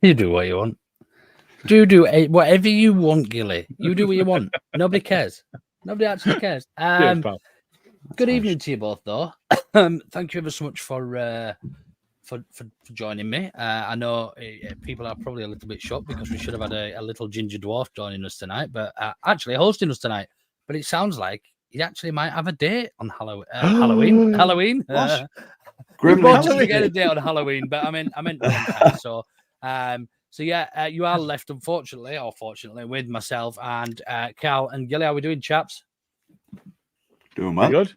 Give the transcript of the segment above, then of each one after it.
You do what you want. Do whatever you want, Gilly. You do what you want. Nobody cares. Nobody actually cares. Good evening to you both, though. Thank you ever so much for joining me. I know people are probably a little bit shocked because we should have had a little ginger dwarf joining us tonight, but actually hosting us tonight. But it sounds like he actually might have a date on Halloween. Halloween. Unfortunately, get a date on Halloween, but I meant Valentine's. So yeah, you are left, unfortunately or fortunately, with myself and Cal and Gilly. How are we doing, chaps? Doing well. Good.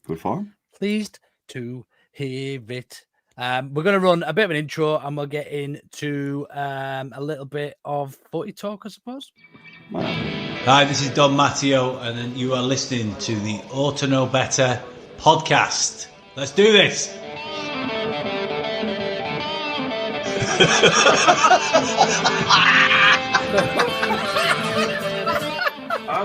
Good form. Pleased to hear it. We're going to run a bit of an intro and we'll get into a little bit of footy talk, I suppose. Wow. Hi, this is Don Matteo, and you are listening to the Ought to Know Better podcast. Let's do this. You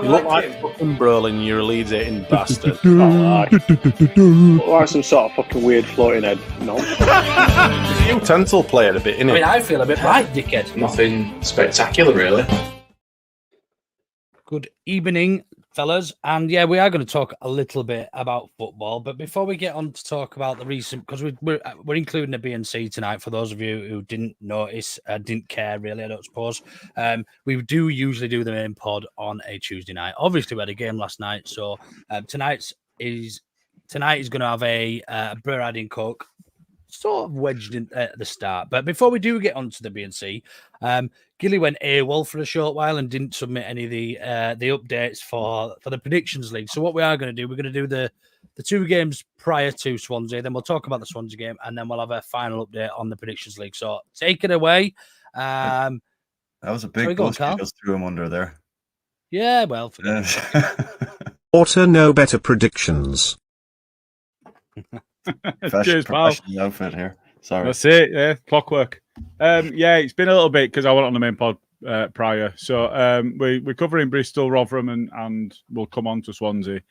look like fucking Brolin, you're a Leeds eating bastard. Look like some sort of fucking weird floating head. No. He's a utensil player a bit, innit? I mean, I feel a bit right, dickhead. Nothing spectacular, really. Good evening, fellas. And yeah, we are going to talk a little bit about football. But before we get on to talk about the recent, because we're including the BNC tonight, for those of you who didn't notice, didn't care really, I don't suppose. We do usually do the main pod on a Tuesday night. Obviously, we had a game last night. So tonight is going to have a Burrard and Coke sort of wedged in at the start. But before we do get onto the BNC, Gilly went AWOL for a short while and didn't submit any of the updates for the predictions league. So what we are going to do, we're going to do the two games prior to Swansea, then we'll talk about the Swansea game, and then we'll have a final update on the predictions league. So take it away. That was a big bus you just threw him under there. Yeah, well. Ought to know better predictions. Professional outfit here. Sorry. That's it, yeah. Clockwork. Yeah, it's been a little bit because I went on the main pod prior. So we're covering Bristol, Rotherham, and we'll come on to Swansea.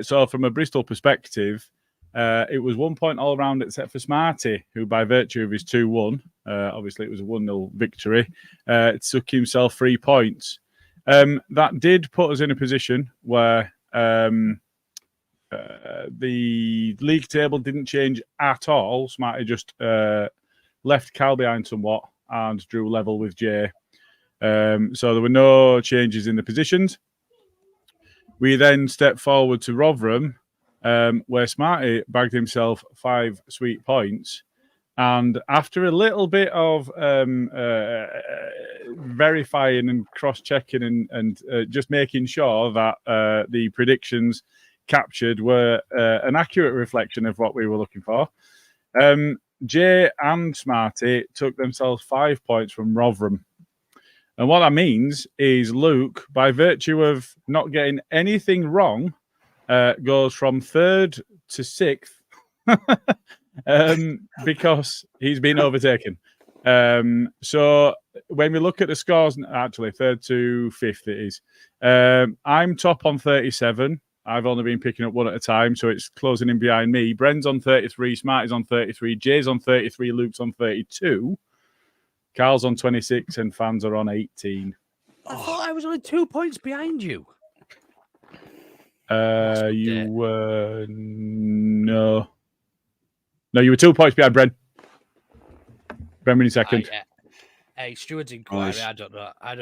So from a Bristol perspective, it was 1 point all round except for Smarty, who by virtue of his 2-1, obviously it was a 1-0 victory, took himself 3 points. That did put us in a position where the league table didn't change at all. Smarty just left Cal behind somewhat and drew level with Jay. So there were no changes in the positions. We then stepped forward to Rotherham, where Smarty bagged himself 5 sweet points. And after a little bit of verifying and cross-checking and just making sure that the predictions captured were an accurate reflection of what we were looking for, Jay and Smarty took themselves 5 points from Rotherham. And what that means is Luke, by virtue of not getting anything wrong, goes from 3rd to 6th because he's been overtaken. So when we look at the scores, actually 3rd to 5th it is. I'm top on 37. I've only been picking up one at a time, so it's closing in behind me. Bren's on 33, Smarty's on 33, Jay's on 33, Luke's on 32, Carl's on 26, and fans are on 18. I thought I was only 2 points behind you. You were... No, you were 2 points behind Bren. Bren winning second. Hey, Stuart's inquiry. Nice. I don't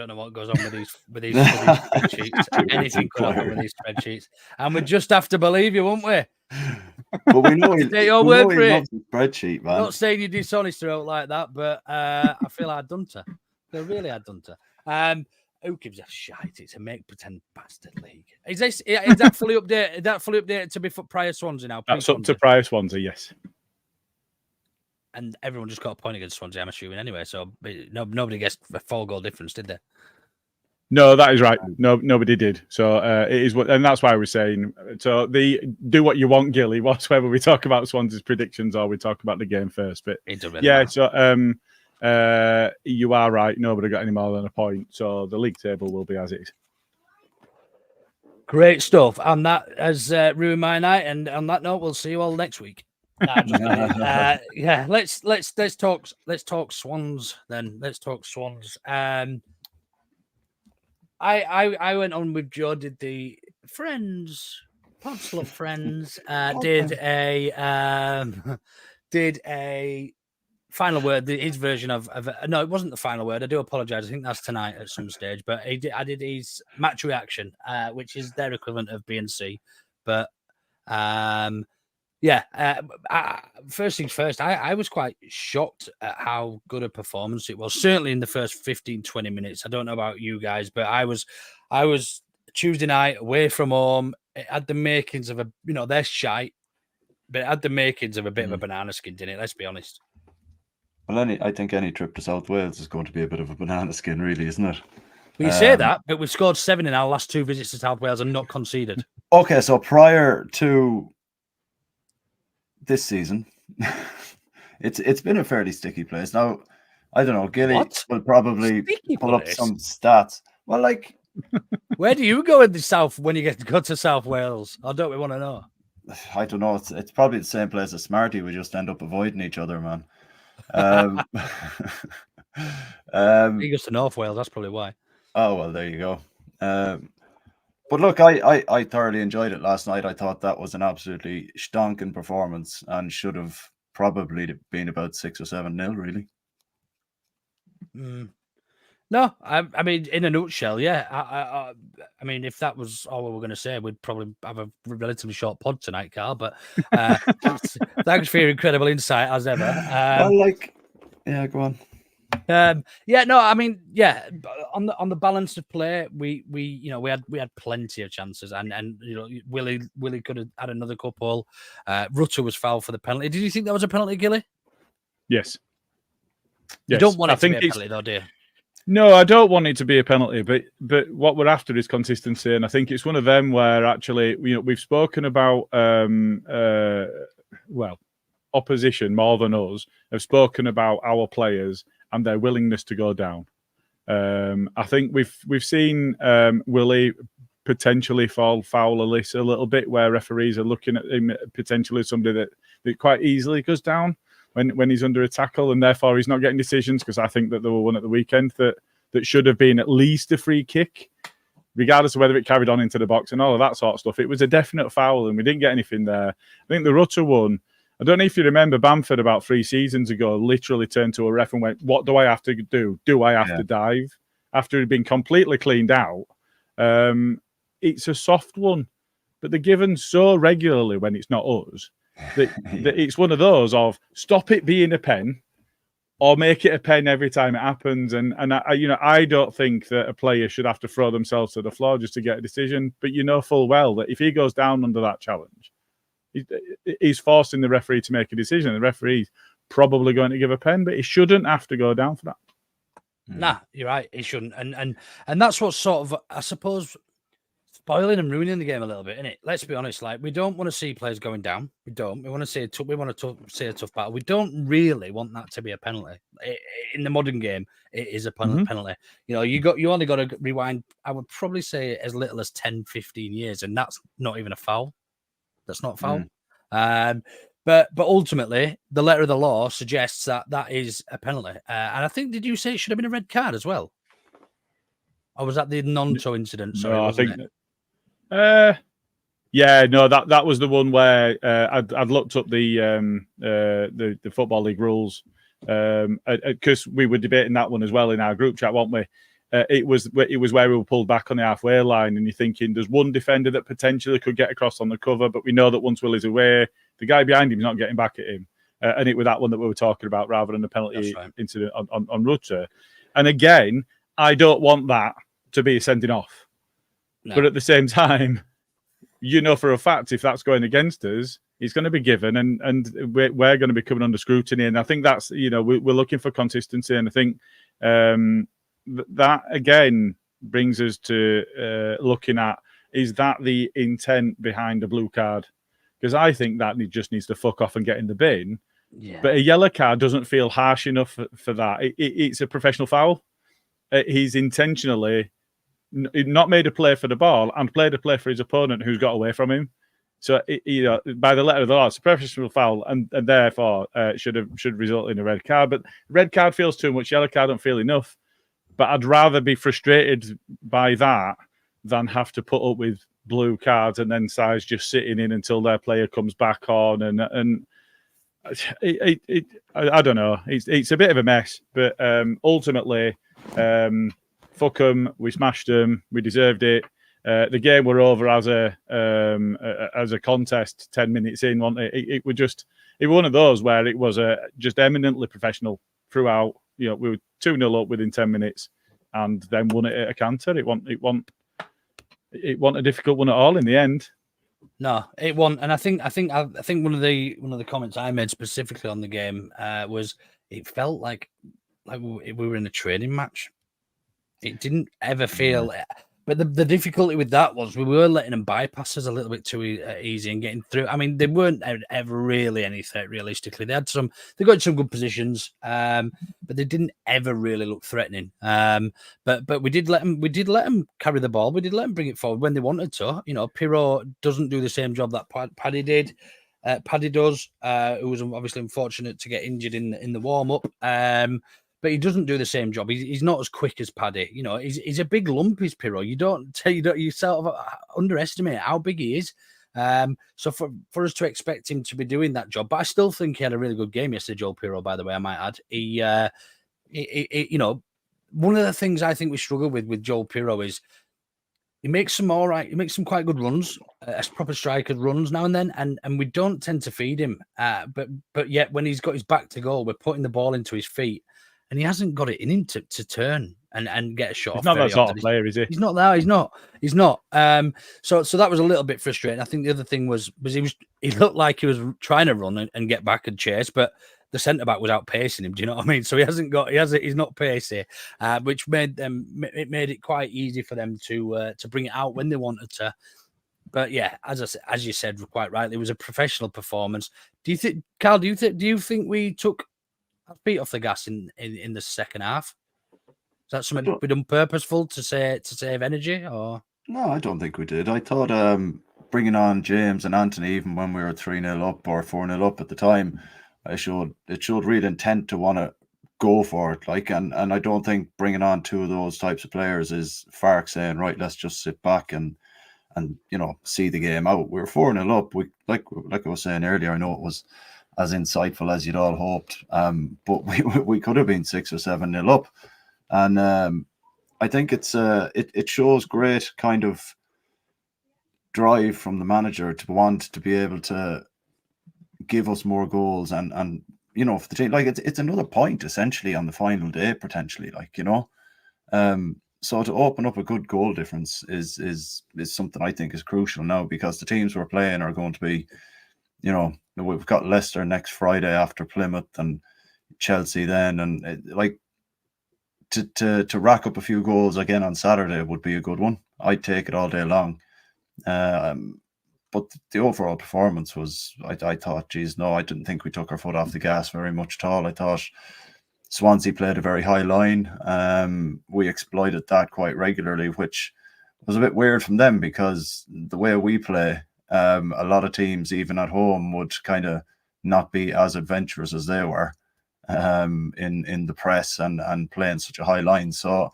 know what goes on with these spreadsheets. Anything could happen with these spreadsheets, and we just have to believe you, won't we? But we know he loves the spreadsheet, man. I'm not saying you're dishonest throughout like that, but I feel I'd done to. I really had done to. Who gives a shite? It's a make pretend bastard league. Is that fully updated? Is that fully updated to be for prior Swansea now? That's up to prior Swansea, yes. And everyone just got a point against Swansea, I'm assuming, anyway. So nobody gets a 4-goal difference, did they? No, that is right. No, nobody did. So it is, and that's why I was saying. So do what you want, Gilly. Whether we talk about Swansea's predictions or we talk about the game first. But really matter. So you are right. Nobody got any more than a point. So the league table will be as it is. Great stuff. And that has ruined my night. And on that note, we'll see you all next week. Nah, just yeah. Let's talk Swans then. Let's talk Swans. I went on with Joe. Did the Friends Podslut Friends did a final word. His version of no, it wasn't the final word. I do apologize. I think that's tonight at some stage. But I did his match reaction, which is their equivalent of B&C. But first things first, I was quite shocked at how good a performance it was. Certainly in the first 15-20 minutes. I don't know about you guys, but I was Tuesday night away from home. It had the makings of they're shite, but it had the makings of a bit of a banana skin, didn't it? Let's be honest. Well, I think any trip to South Wales is going to be a bit of a banana skin, really, isn't it? Well, you say that, but we've scored 7 in our last 2 visits to South Wales and not conceded. Okay, so prior to this season, it's been a fairly sticky place. Now, I don't know, Gilly will probably pull up some stats. Well, like, where do you go in the South when you get to go to South Wales? Or don't we want to know? I don't know. It's probably the same place as Smarty. We just end up avoiding each other, man. He goes to North Wales. That's probably why. Oh well, there you go. But look, I thoroughly enjoyed it last night. I thought that was an absolutely stonking performance and should have probably been about 6 or 7-0, really. No, I mean, in a nutshell, yeah. I mean, if that was all we were going to say, we'd probably have a relatively short pod tonight, Carl. But thanks for your incredible insight as ever. Yeah, go on. No, I mean, yeah. On the balance of play, we had plenty of chances, and Willie could have had another couple. Rutter was fouled for the penalty. Did you think that was a penalty, Gilly? Yes. You don't want it to be a penalty, though, do you? No, I don't want it to be a penalty, but what we're after is consistency, and I think it's one of them where actually we've spoken about opposition more than us have spoken about our players and their willingness to go down. I think we've seen Willie potentially fall foul a little bit, where referees are looking at him potentially as somebody that quite easily goes down when he's under a tackle, and therefore he's not getting decisions, because I think that there were one at the weekend that should have been at least a free kick, regardless of whether it carried on into the box and all of that sort of stuff. It was a definite foul, and we didn't get anything there. I think the Rutter one, I don't know if you remember, Bamford about 3 seasons ago literally turned to a ref and went, "What do I have to do? Do I have to dive?" After it had been completely cleaned out. It's a soft one, but they're given so regularly when it's not us that it's one of those of stop it being a pen or make it a pen every time it happens. And I don't think that a player should have to throw themselves to the floor just to get a decision. But you know full well that if he goes down under that challenge, he's forcing the referee to make a decision. The referee's probably going to give a pen, but he shouldn't have to go down for that. Nah, you're right. He shouldn't. And that's what's sort of, I suppose, spoiling and ruining the game a little bit, isn't it? Let's be honest. Like, we don't want to see players going down. We don't. We want to see a tough battle. We don't really want that to be a penalty. In the modern game, it is a penalty. You only got to rewind, I would probably say, as little as 10, 15 years, and that's not even a foul. That's not a foul. But ultimately, the letter of the law suggests that is a penalty. And I think, did you say it should have been a red card as well? Or was that the non-toe incident? Sorry, no, I think. That was the one where I'd looked up the Football League rules because we were debating that one as well in our group chat, weren't we? It was where we were pulled back on the halfway line, and you're thinking there's one defender that potentially could get across on the cover, but we know that once Willie's away, the guy behind him is not getting back at him, and it was that one that we were talking about rather than the penalty incident on Rutter. And again, I don't want that to be a sending off, but at the same time, for a fact if that's going against us, he's going to be given, and we're going to be coming under scrutiny. And I think that's we're looking for consistency, and I think. That again brings us to looking at, is that the intent behind a blue card? Because I think that he just needs to fuck off and get in the bin. Yeah. But a yellow card doesn't feel harsh enough for that. It's a professional foul. He's intentionally not made a play for the ball and played a play for his opponent who's got away from him. So, by the letter of the law, it's a professional foul, and therefore should result in a red card. But red card feels too much, yellow card don't feel enough. But I'd rather be frustrated by that than have to put up with blue cards and then sides just sitting in until their player comes back on. And I don't know. It's a bit of a mess. But ultimately, fuck them. We smashed them. We deserved it. The game were over as a contest 10 minutes in, wasn't it? It was one of those where it was just eminently professional throughout. We were 2-0 up within 10 minutes and then won it at a canter. It wasn't a difficult one at all in the end. No, it won. And I think one of the comments I made specifically on the game was it felt like we were in a training match. It didn't ever feel. But the difficulty with that was we were letting them bypass us a little bit too easy and getting through. I mean, they weren't ever really any threat realistically. They got some good positions, but they didn't ever really look threatening. But we did let them carry the ball. We did let them bring it forward when they wanted to. Pirro doesn't do the same job that Paddy did. Paddy does, who was obviously unfortunate to get injured in the warm up. But he doesn't do the same job. He's not as quick as Paddy. He's a big lump, is Pirro. You sort of underestimate how big he is. So for us to expect him to be doing that job, but I still think he had a really good game yesterday, Joel Pirro, by the way, I might add. He one of the things I think we struggle with Joel Pirro is he makes some quite good runs, as proper striker runs now and then, and we don't tend to feed him. But yet when he's got his back to goal, we're putting the ball into his feet. And he hasn't got it in him to turn and get a shot. He's not that sort of player, is he? He's not that. He's not. So that was a little bit frustrating. I think the other thing was he looked like he was trying to run and get back and chase, but the centre back was outpacing him. Do you know what I mean? So he's not pacey, which made it quite easy for them to bring it out when they wanted to. But yeah, as you said quite rightly, it was a professional performance. Do you think, Carl? Do you think we took feet off the gas in the second half? Is that something we done purposeful to save energy, or no? I don't think we did. I thought bringing on James and Anthony, even when we were 3-0 up or 4-0 up at the time, it showed real intent to want to go for it. And I don't think bringing on two of those types of players is Farke saying, right, let's just sit back and see the game out. We were 4-0 up. We like I was saying earlier. I know it was as insightful as you'd all hoped, but we could have been 6 or 7-0 up, and I think it shows great kind of drive from the manager to want to be able to give us more goals, and for the team, it's another point essentially on the final day potentially, so to open up a good goal difference is something I think is crucial now, because the teams we're playing are going to be, we've got Leicester next Friday after Plymouth and Chelsea then, and to rack up a few goals again on Saturday would be a good one. I'd take it all day long. But the overall performance was, I thought, geez, no, I didn't think we took our foot off the gas very much at all. I thought Swansea played a very high line. We exploited that quite regularly, which was a bit weird from them, because the way we play, a lot of teams, even at home, would kind of not be as adventurous as they were in the press and playing such a high line. So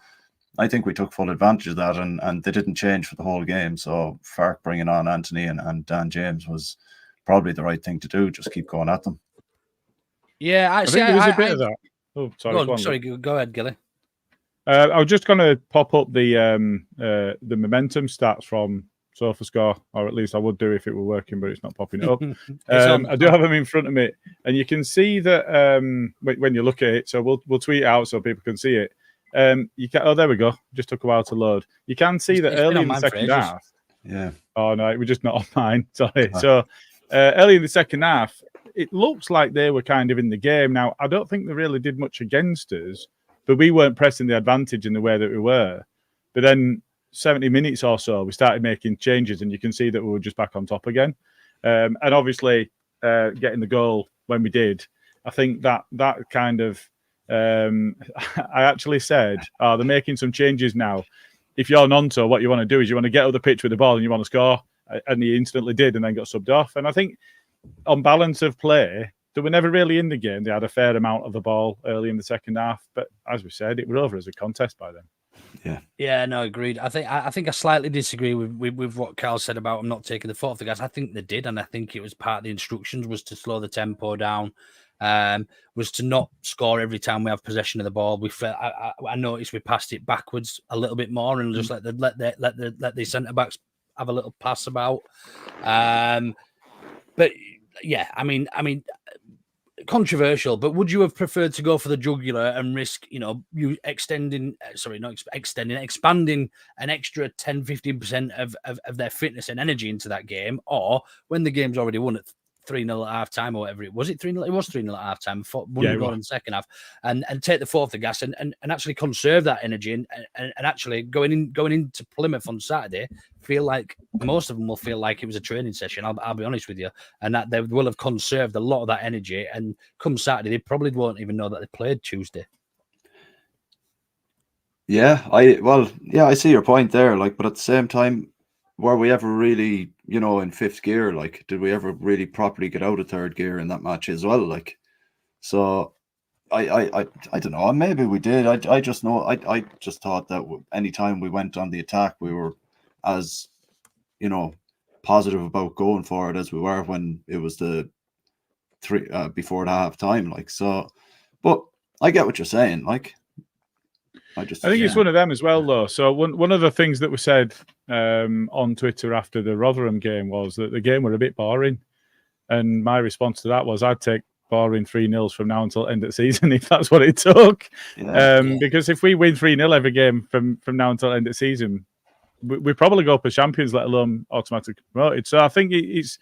I think we took full advantage of that, and they didn't change for the whole game. So Farke bringing on Anthony and Dan James was probably the right thing to do. Just keep going at them. Yeah, I think there was a bit of that. Oh, sorry. Go ahead, Gilly. I was just going to pop up the momentum stats from SofaScore, or at least I would do if it were working, but it's not popping it up. I do have them in front of me, and you can see that when you look at it. So we'll tweet it out so people can see it. You can. Oh, there we go. Just took a while to load. You can see that early in the second half. Yeah. Oh no, it was just not on mine. Sorry. So early in the second half, it looks like they were kind of in the game. Now, I don't think they really did much against us, but we weren't pressing the advantage in the way that we were. But then 70 minutes or so, we started making changes, and you can see that we were just back on top again. And obviously, getting the goal when we did, I think that kind of, I actually said, they're making some changes now. If you're Nonto, what you want to do is you want to get up the pitch with the ball and you want to score. and he instantly did, and then got subbed off. And I think on balance of play, they were never really in the game. They had a fair amount of the ball early in the second half, but as we said, it was over as a contest by then. Yeah, no, agreed. I think I slightly disagree with what Carl said about them not taking the foot off the gas. I think they did, and I think it was part of the instructions was to slow the tempo down, was to not score every time we have possession of the ball. I noticed we passed it backwards a little bit more and just let the centre backs have a little pass about. But yeah, I mean. Controversial, but would you have preferred to go for the jugular and risk, you expanding an extra 10-15% of their fitness and energy into that game, or when the game's already won at 3-0 at half time or whatever it was? It 3-0? It was 3-0 at half time, one goal in the second half, and take the foot off the gas and actually conserve that energy and actually going into Plymouth on Saturday, feel like most of them will feel like it was a training session. I'll be honest with you, and that they will have conserved a lot of that energy. And come Saturday, they probably won't even know that they played Tuesday. Yeah, I see your point there. But at the same time, were we ever really, in fifth gear? Did we ever really properly get out of third gear in that match as well? So I don't know. Maybe we did. I just know. I just thought that anytime we went on the attack, we were as positive about going for it as we were when it was the before the half time. So. But I get what you're saying. I think it's one of them as well, though. So one of the things that was said on Twitter after the Rotherham game was that the game were a bit boring, and my response to that was I'd take boring 3-0s from now until end of the season if that's what it took. Because if we win 3-0 every game from now until end of the season, we probably go up as champions, let alone automatically promoted. So I think it's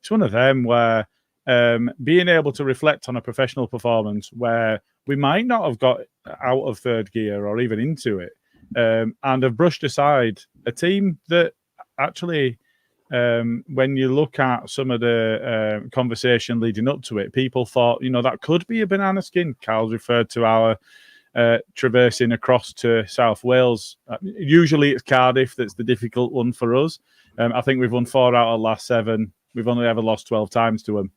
one of them where being able to reflect on a professional performance where we might not have got out of third gear or even into it, and have brushed aside a team that actually, when you look at some of the conversation leading up to it, people thought, that could be a banana skin. Carl's referred to our traversing across to South Wales. Usually it's Cardiff that's the difficult one for us. I think we've won 4 out of the last 7. We've only ever lost 12 times to them.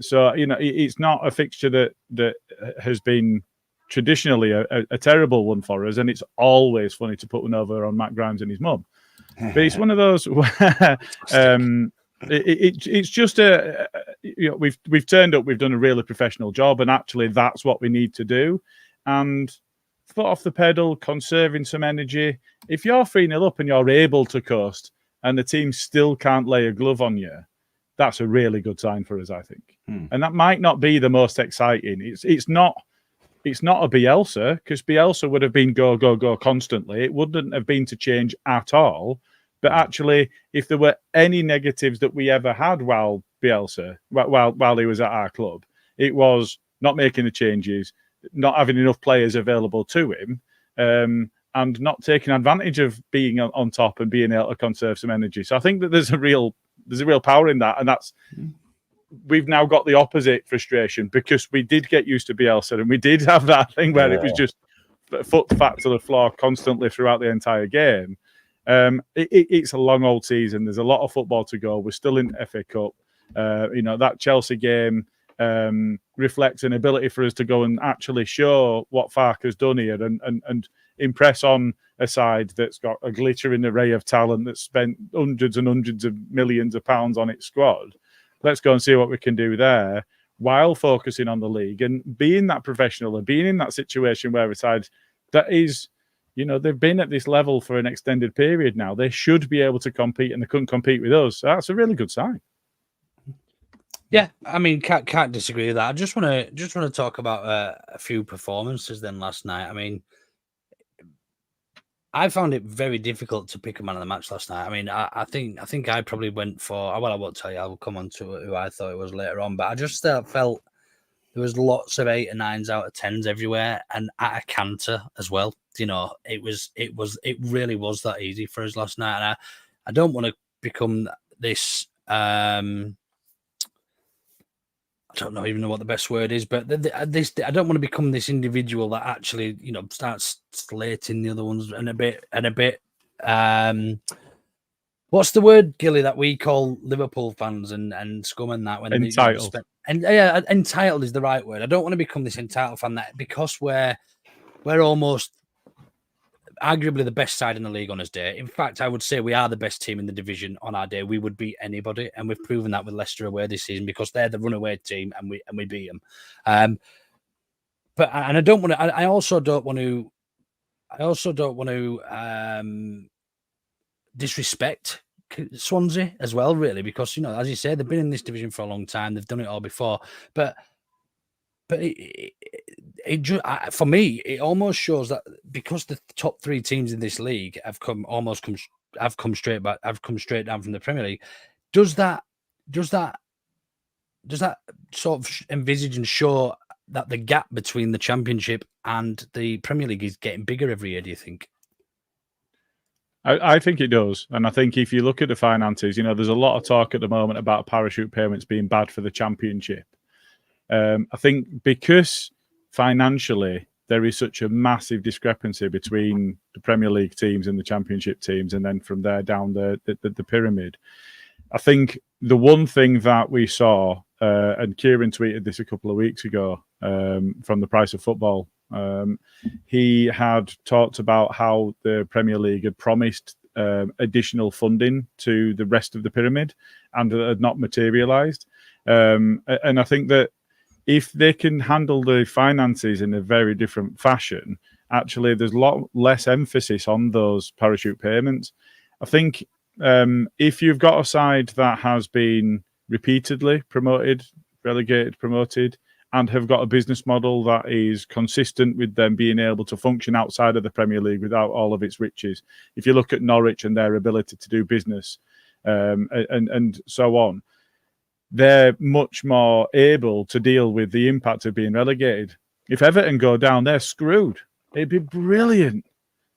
So it's not a fixture that has been traditionally a terrible one for us, and it's always funny to put one over on Matt Grimes and his mum. But it's one of those where it's just we've turned up, we've done a really professional job, and actually that's what we need to do. And foot off the pedal, conserving some energy. If you're 3-0 up and you're able to coast, and the team still can't lay a glove on you, that's a really good sign for us, I think. And that might not be the most exciting. It's not a Bielsa, because Bielsa would have been go, go, go constantly. It wouldn't have been to change at all. But actually, if there were any negatives that we ever had while Bielsa, while he was at our club, it was not making the changes, not having enough players available to him, and not taking advantage of being on top and being able to conserve some energy. So I think that there's a real power in that, and that's we've now got the opposite frustration because we did get used to Bielsa and we did have that thing where it was just foot fat to the floor constantly throughout the entire game. It's a long old season. There's a lot of football to go. We're still in the FA Cup. That Chelsea game reflects an ability for us to go and actually show what Farke has done here and impress on a side that's got a glittering array of talent that's spent hundreds and hundreds of millions of pounds on its squad. Let's go and see what we can do there while focusing on the league and being that professional and being in that situation where a side that is, they've been at this level for an extended period now. They should be able to compete, and they couldn't compete with us. So that's a really good sign. Yeah, I mean, can't disagree with that. I just want to talk about a few performances then last night. I mean, I found it very difficult to pick a man of the match last night. I mean, I think I probably went for, well, I won't tell you. I'll come on to who I thought it was later on, but I just felt there was lots of 8 and 9s out of 10s everywhere, and at a canter as well. It really was that easy for us last night, and I don't want to become this. I don't even know what the best word is, but I don't want to become this individual that actually, starts slating the other ones and a bit What's the word, Gilly, that we call Liverpool fans and scum and that when entitled? Entitled is the right word. I don't want to become this entitled fan that because we're almost arguably the best side in the league on his day. In fact, I would say we are the best team in the division on our day. We would beat anybody, and we've proven that with Leicester away this season because they're the runaway team, and we beat them. But I don't want to. I also don't want to disrespect Swansea as well, really, because as you say, they've been in this division for a long time. They've done it all before, but for me, it almost shows that because the top three teams in this league have come straight down from the Premier League. Does that sort of envisage and show that the gap between the Championship and the Premier League is getting bigger every year? Do you think? I think it does. And I think if you look at the finances, there's a lot of talk at the moment about parachute payments being bad for the Championship. I think because financially there is such a massive discrepancy between the Premier League teams and the Championship teams, and then from there down the pyramid. I think the one thing that we saw, and Kieran tweeted this a couple of weeks ago from The Price of Football, he had talked about how the Premier League had promised additional funding to the rest of the pyramid and had not materialised. And I think that if they can handle the finances in a very different fashion, actually there's a lot less emphasis on those parachute payments. I think if you've got a side that has been repeatedly promoted, relegated, promoted, and have got a business model that is consistent with them being able to function outside of the Premier League without all of its riches. If you look at Norwich and their ability to do business and so on, they're much more able to deal with the impact of being relegated. If Everton go down, they're screwed. It'd be brilliant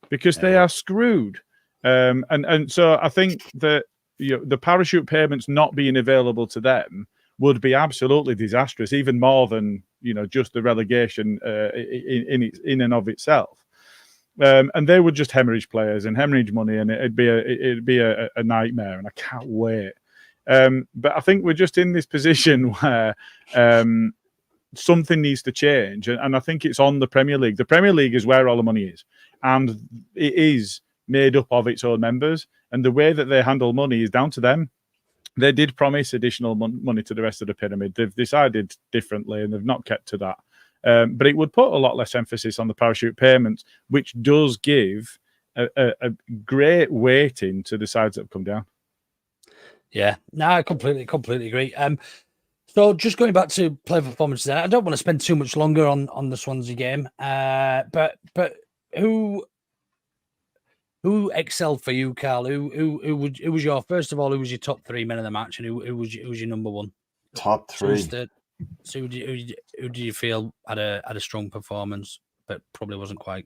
because they are screwed. And so I think that the parachute payments not being available to them would be absolutely disastrous, even more than just the relegation in and of itself. And they would just hemorrhage players and hemorrhage money, and it'd be a nightmare. And I can't wait. But I think we're just in this position where something needs to change, and I think it's on the Premier League. The Premier League is where all the money is, and it is made up of its own members. And the way that they handle money is down to them. They did promise additional money to the rest of the pyramid. They've decided differently, and they've not kept to that. But it would put a lot less emphasis on the parachute payments, which does give a great weighting to the sides that have come down. Yeah, no, I completely agree. So just going back to player performances, I don't want to spend too much longer on the Swansea game. But who excelled for you, Carl? Who was your first of all? Who was your top three men of the match, and who was your number one? Top three. So who do you feel had a strong performance, but probably wasn't quite?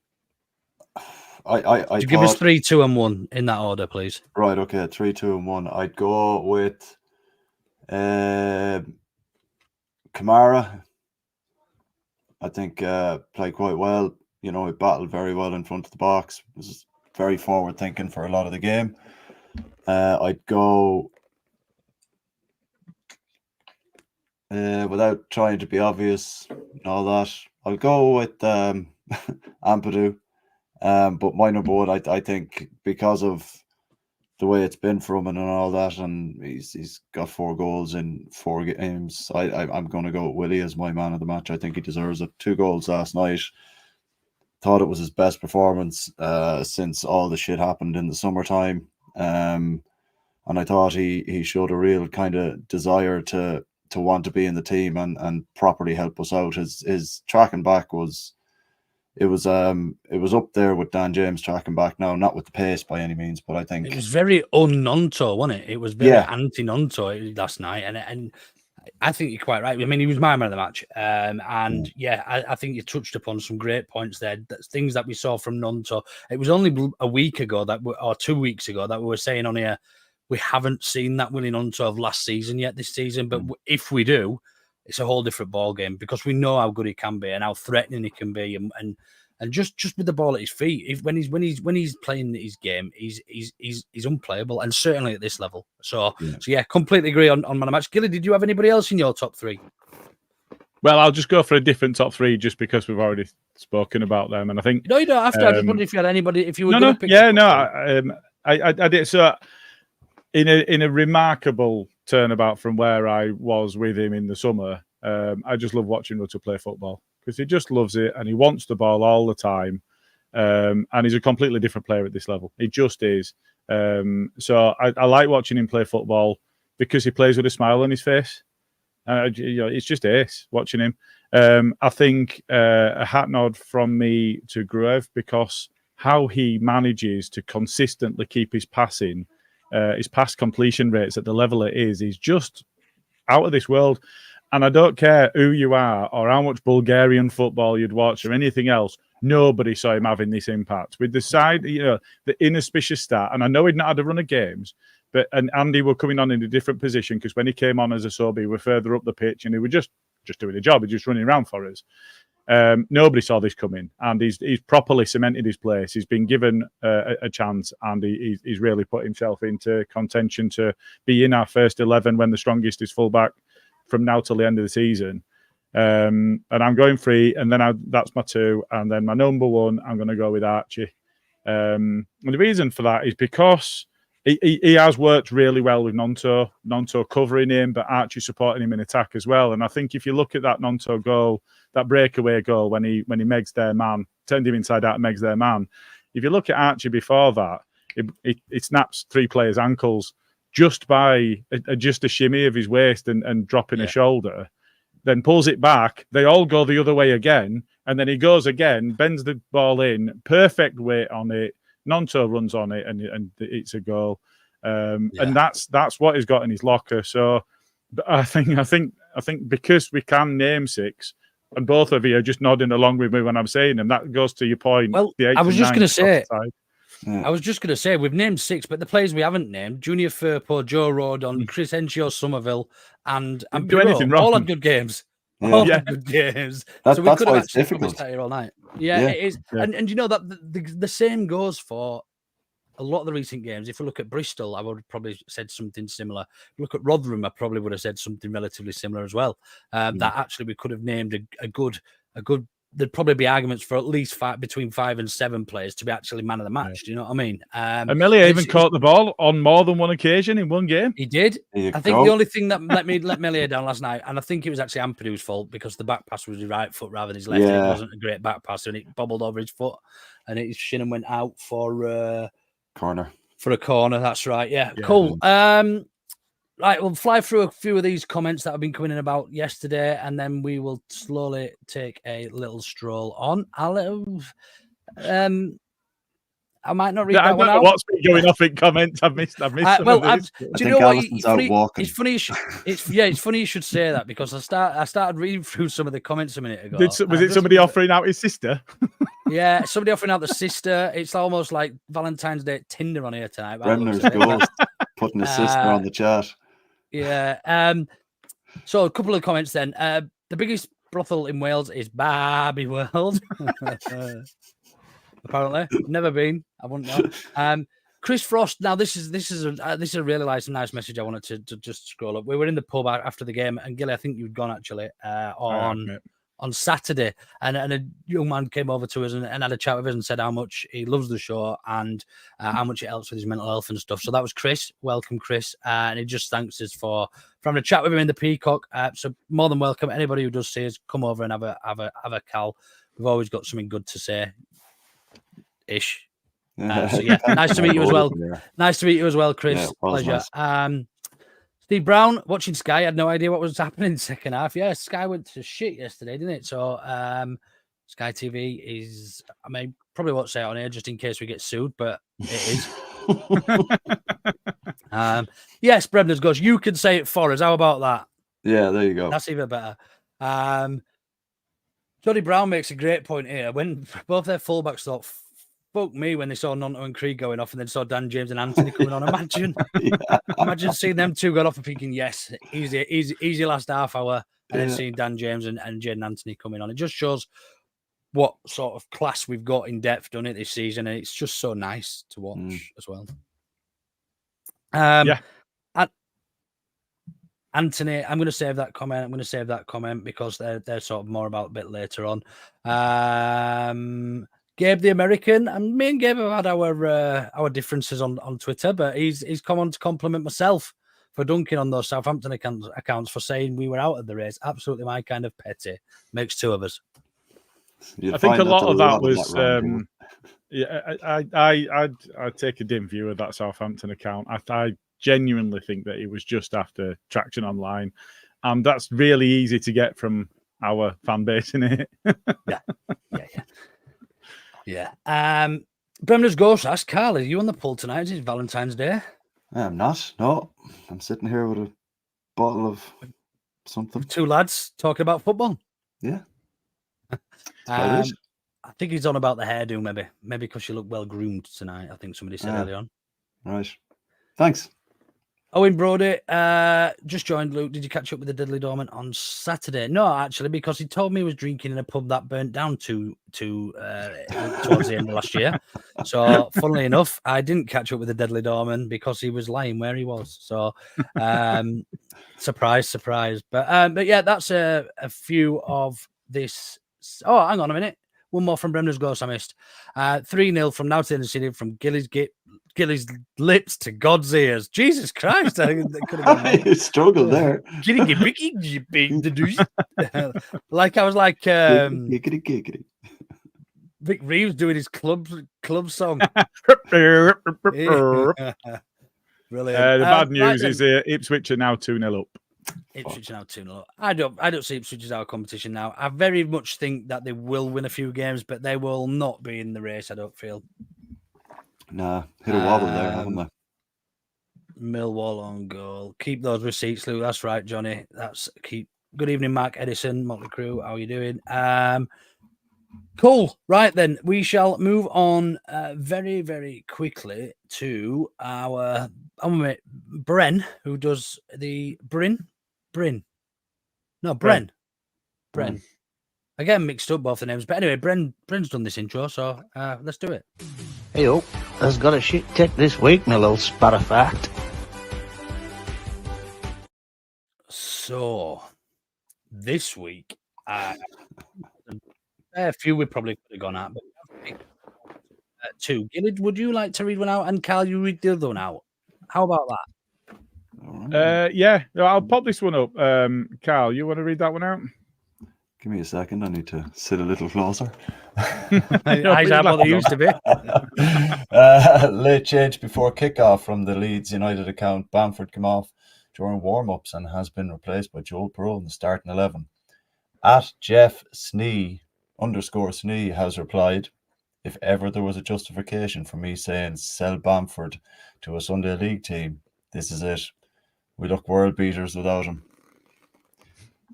Give us 3, 2, and 1 in that order, please. Right. Okay. 3, 2, and 1. I'd go with Kamara. I think played quite well. He battled very well in front of the box. Was very forward thinking for a lot of the game. I'd go without trying to be obvious and all that. I'll go with Ampadu. But my number one, I think, because of the way it's been for him and all that, and he's got 4 goals in 4 games. I'm going to go with Willie as my man of the match. I think he deserves it. 2 goals last night. Thought it was his best performance since all the shit happened in the summertime. And I thought he showed a real kind of desire to want to be in the team and properly help us out. His tracking back was up there with Dan James tracking back now, not with the pace by any means, but I think it was very un-Nonto, wasn't it? It was very anti-Nonto last night, and I think you're quite right. I mean, he was my man of the match, I think you touched upon some great points there. Things that we saw from Nonto. It was only a week ago or 2 weeks ago that we were saying on here we haven't seen that Willie Nonto of last season yet this season, but if we do, it's a whole different ball game because we know how good he can be and how threatening he can be, and just with the ball at his feet, when he's playing his game, he's unplayable, and certainly at this level. So yeah, completely agree on man of match. Gilly, did you have anybody else in your top three? Well, I'll just go for a different top three just because we've already spoken about them, and I think no, you don't have to. I just wondered if you had anybody. If you were I did. So in a remarkable turnabout from where I was with him in the summer, I just love watching Rutter play football because he just loves it and he wants the ball all the time, and he's a completely different player at this level. He just is. So I like watching him play football because he plays with a smile on his face. It's just ace watching him. I think a hat nod from me to Gruev because how he manages to consistently keep his passing, his pass completion rates at the level it is just out of this world. And I don't care who you are or how much Bulgarian football you'd watch or anything else. Nobody saw him having this impact with the side, the inauspicious start. And I know he'd not had a run of games. And Andy were coming on in a different position because when he came on as a sub, he were further up the pitch and he were just doing a job. He was just running around for us. Nobody saw this coming, and he's properly cemented his place. He's been given a chance, and he's really put himself into contention to be in our first 11 when the strongest is fullback from now till the end of the season. And I'm going 3, and then that's my 2, and then my number 1, I'm going to go with Archie. And the reason for that is because he has worked really well with Nonto covering him, but Archie supporting him in attack as well. And I think if you look at that Nonto goal, that breakaway goal when he megs their man, turned him inside out and megs their man. If you look at Archie before that, it snaps 3 players' ankles just by just a shimmy of his waist and dropping a shoulder, then pulls it back. They all go the other way again, and then he goes again, bends the ball in, perfect weight on it. Nonto runs on it and it's a goal, and that's what he's got in his locker. So I think because we can name 6, and both of you are just nodding along with me when I'm saying them, that goes to your point. Well, I was just going to say we've named 6, but the players we haven't named: Junior Firpo, Joe Rodon, Chris Henshaw, Somerville, and do anything wrong. All had good games. All had good games. So we could have actually probably sat here all night. Yeah, it is. Yeah. And you know that the same goes for a lot of the recent games. If we look at Bristol, I would have probably said something similar. Look at Rotherham, I probably would have said something relatively similar as well. That actually we could have named a good. There'd probably be arguments for at least between 5 and 7 players to be actually man of the match. Do you know what I mean? Amelia even caught the ball on more than one occasion in one game. He did. I think the only thing that let Melia down last night, and I think it was actually Ampadu's fault because the back pass was his right foot rather than his left. Yeah. It wasn't a great back pass, and it bobbled over his foot, and his shin went out for corner. For a corner. That's right. Yeah. Cool. Right, we'll fly through a few of these comments that have been coming in about yesterday, and then we will slowly take a little stroll on. I might not read that one out. What's been going off in comments? I've missed some of these. Do you know what? It's funny. It's funny you should say that because I started reading through some of the comments a minute ago. Was it somebody offering out his sister? Yeah, somebody offering out the sister. It's almost like Valentine's Day Tinder on here tonight. Bremner's Ghost putting his sister on the chat. Yeah. So a couple of comments then. The biggest brothel in Wales is Barbie World. Apparently, never been. I wouldn't know. Chris Frost. Now this is a really nice message. I wanted to just scroll up. We were in the pub after the game, and Gilly, I think you'd gone actually on Saturday, and a young man came over to us and had a chat with us and said how much he loves the show and how much it helps with his mental health and stuff. So that was Chris. Welcome, Chris, and he just thanks us for having a chat with him in the Peacock. So more than welcome. Anybody who does see us, come over and have a cal. We've always got something good to say. Ish. So yeah, nice to meet you as well. Nice to meet you as well, Chris. Yeah, pleasure. Nice. Steve Brown watching Sky had no idea what was happening in the second half. Yeah, Sky went to shit yesterday, didn't it? So Sky TV is, I mean, probably won't say it on here just in case we get sued, but it is. Yes, Bremner's goes, you can say it for us. How about that? Yeah, there you go. That's even better. Johnny Brown makes a great point here. When both their fullbacks thought, fuck me, when they saw Nonto and Krieg going off and then saw Dan James and Anthony coming on. Imagine seeing them two go off and thinking, yes, easy last half hour. and then seeing Dan James and Jaden Anthony coming on. It just shows what sort of class we've got in depth done it this season, and it's just so nice to watch as well. Anthony, I'm going to save that comment because they're sort of more about a bit later on. Gabe the American, and me and Gabe have had our differences on Twitter, but he's come on to compliment myself for dunking on those Southampton accounts for saying we were out of the race. Absolutely my kind of petty. Makes two of us. I think a lot of that was I'd take a dim view of that Southampton account. I genuinely think that it was just after traction online, and that's really easy to get from our fan base in it. Yeah. Bremner's Ghost asks, Carl, are you on the pull tonight? Is it Valentine's Day? I am not. No, I'm sitting here with a bottle of something. Two lads talking about football. Yeah. I think he's on about the hairdo, maybe because you look well groomed tonight. I think somebody said earlier on. Right. Thanks. Owen Brody just joined. Luke, did you catch up with the Deadly Dormant on Saturday? No, actually, because he told me he was drinking in a pub that burnt down towards the end of last year. So, funnily enough, I didn't catch up with the Deadly Dormant because he was lying where he was. So, surprise. But yeah, that's a few of this. Oh, hang on a minute. One more from Bremner's Ghost I missed. 3-0 from now to the end of the city from Gilly's lips to God's ears. Jesus Christ. I think that could have gone you struggled there. Like I was like Vic Reeves doing his club song. Brilliant. The bad news is Ipswich are now 2-0 up. Ipswich are now 2-0 up. I don't see Ipswich as our competition now. I very much think that they will win a few games, but they will not be in the race, I don't feel. Nah, hit a wobble there, haven't they? Millwall on goal. Keep those receipts, Lou. That's right, Johnny. Good evening, Mark Edison, Motley Crew. How are you doing? Cool. Right then, we shall move on very, very quickly to our mate Bren, who does the Bren. Again, mixed up both the names, but anyway, Bren's done this intro, so let's do it. Hey, has got a shit tick this week, my little sparrow-fact. So, this week, a few we probably could have gone at, but two. Gillard, would you like to read one out? And Carl, you read the other one out. How about that? Yeah, I'll pop this one up. Carl, you want to read that one out? Give me a second. I need to sit a little closer. Eyes are what they used to be. Late change before kickoff from the Leeds United account. Bamford came off during warm-ups and has been replaced by Joel Perot in the starting 11. At Jeff Snee _Snee has replied, if ever there was a justification for me saying sell Bamford to a Sunday League team, this is it. We look world beaters without him.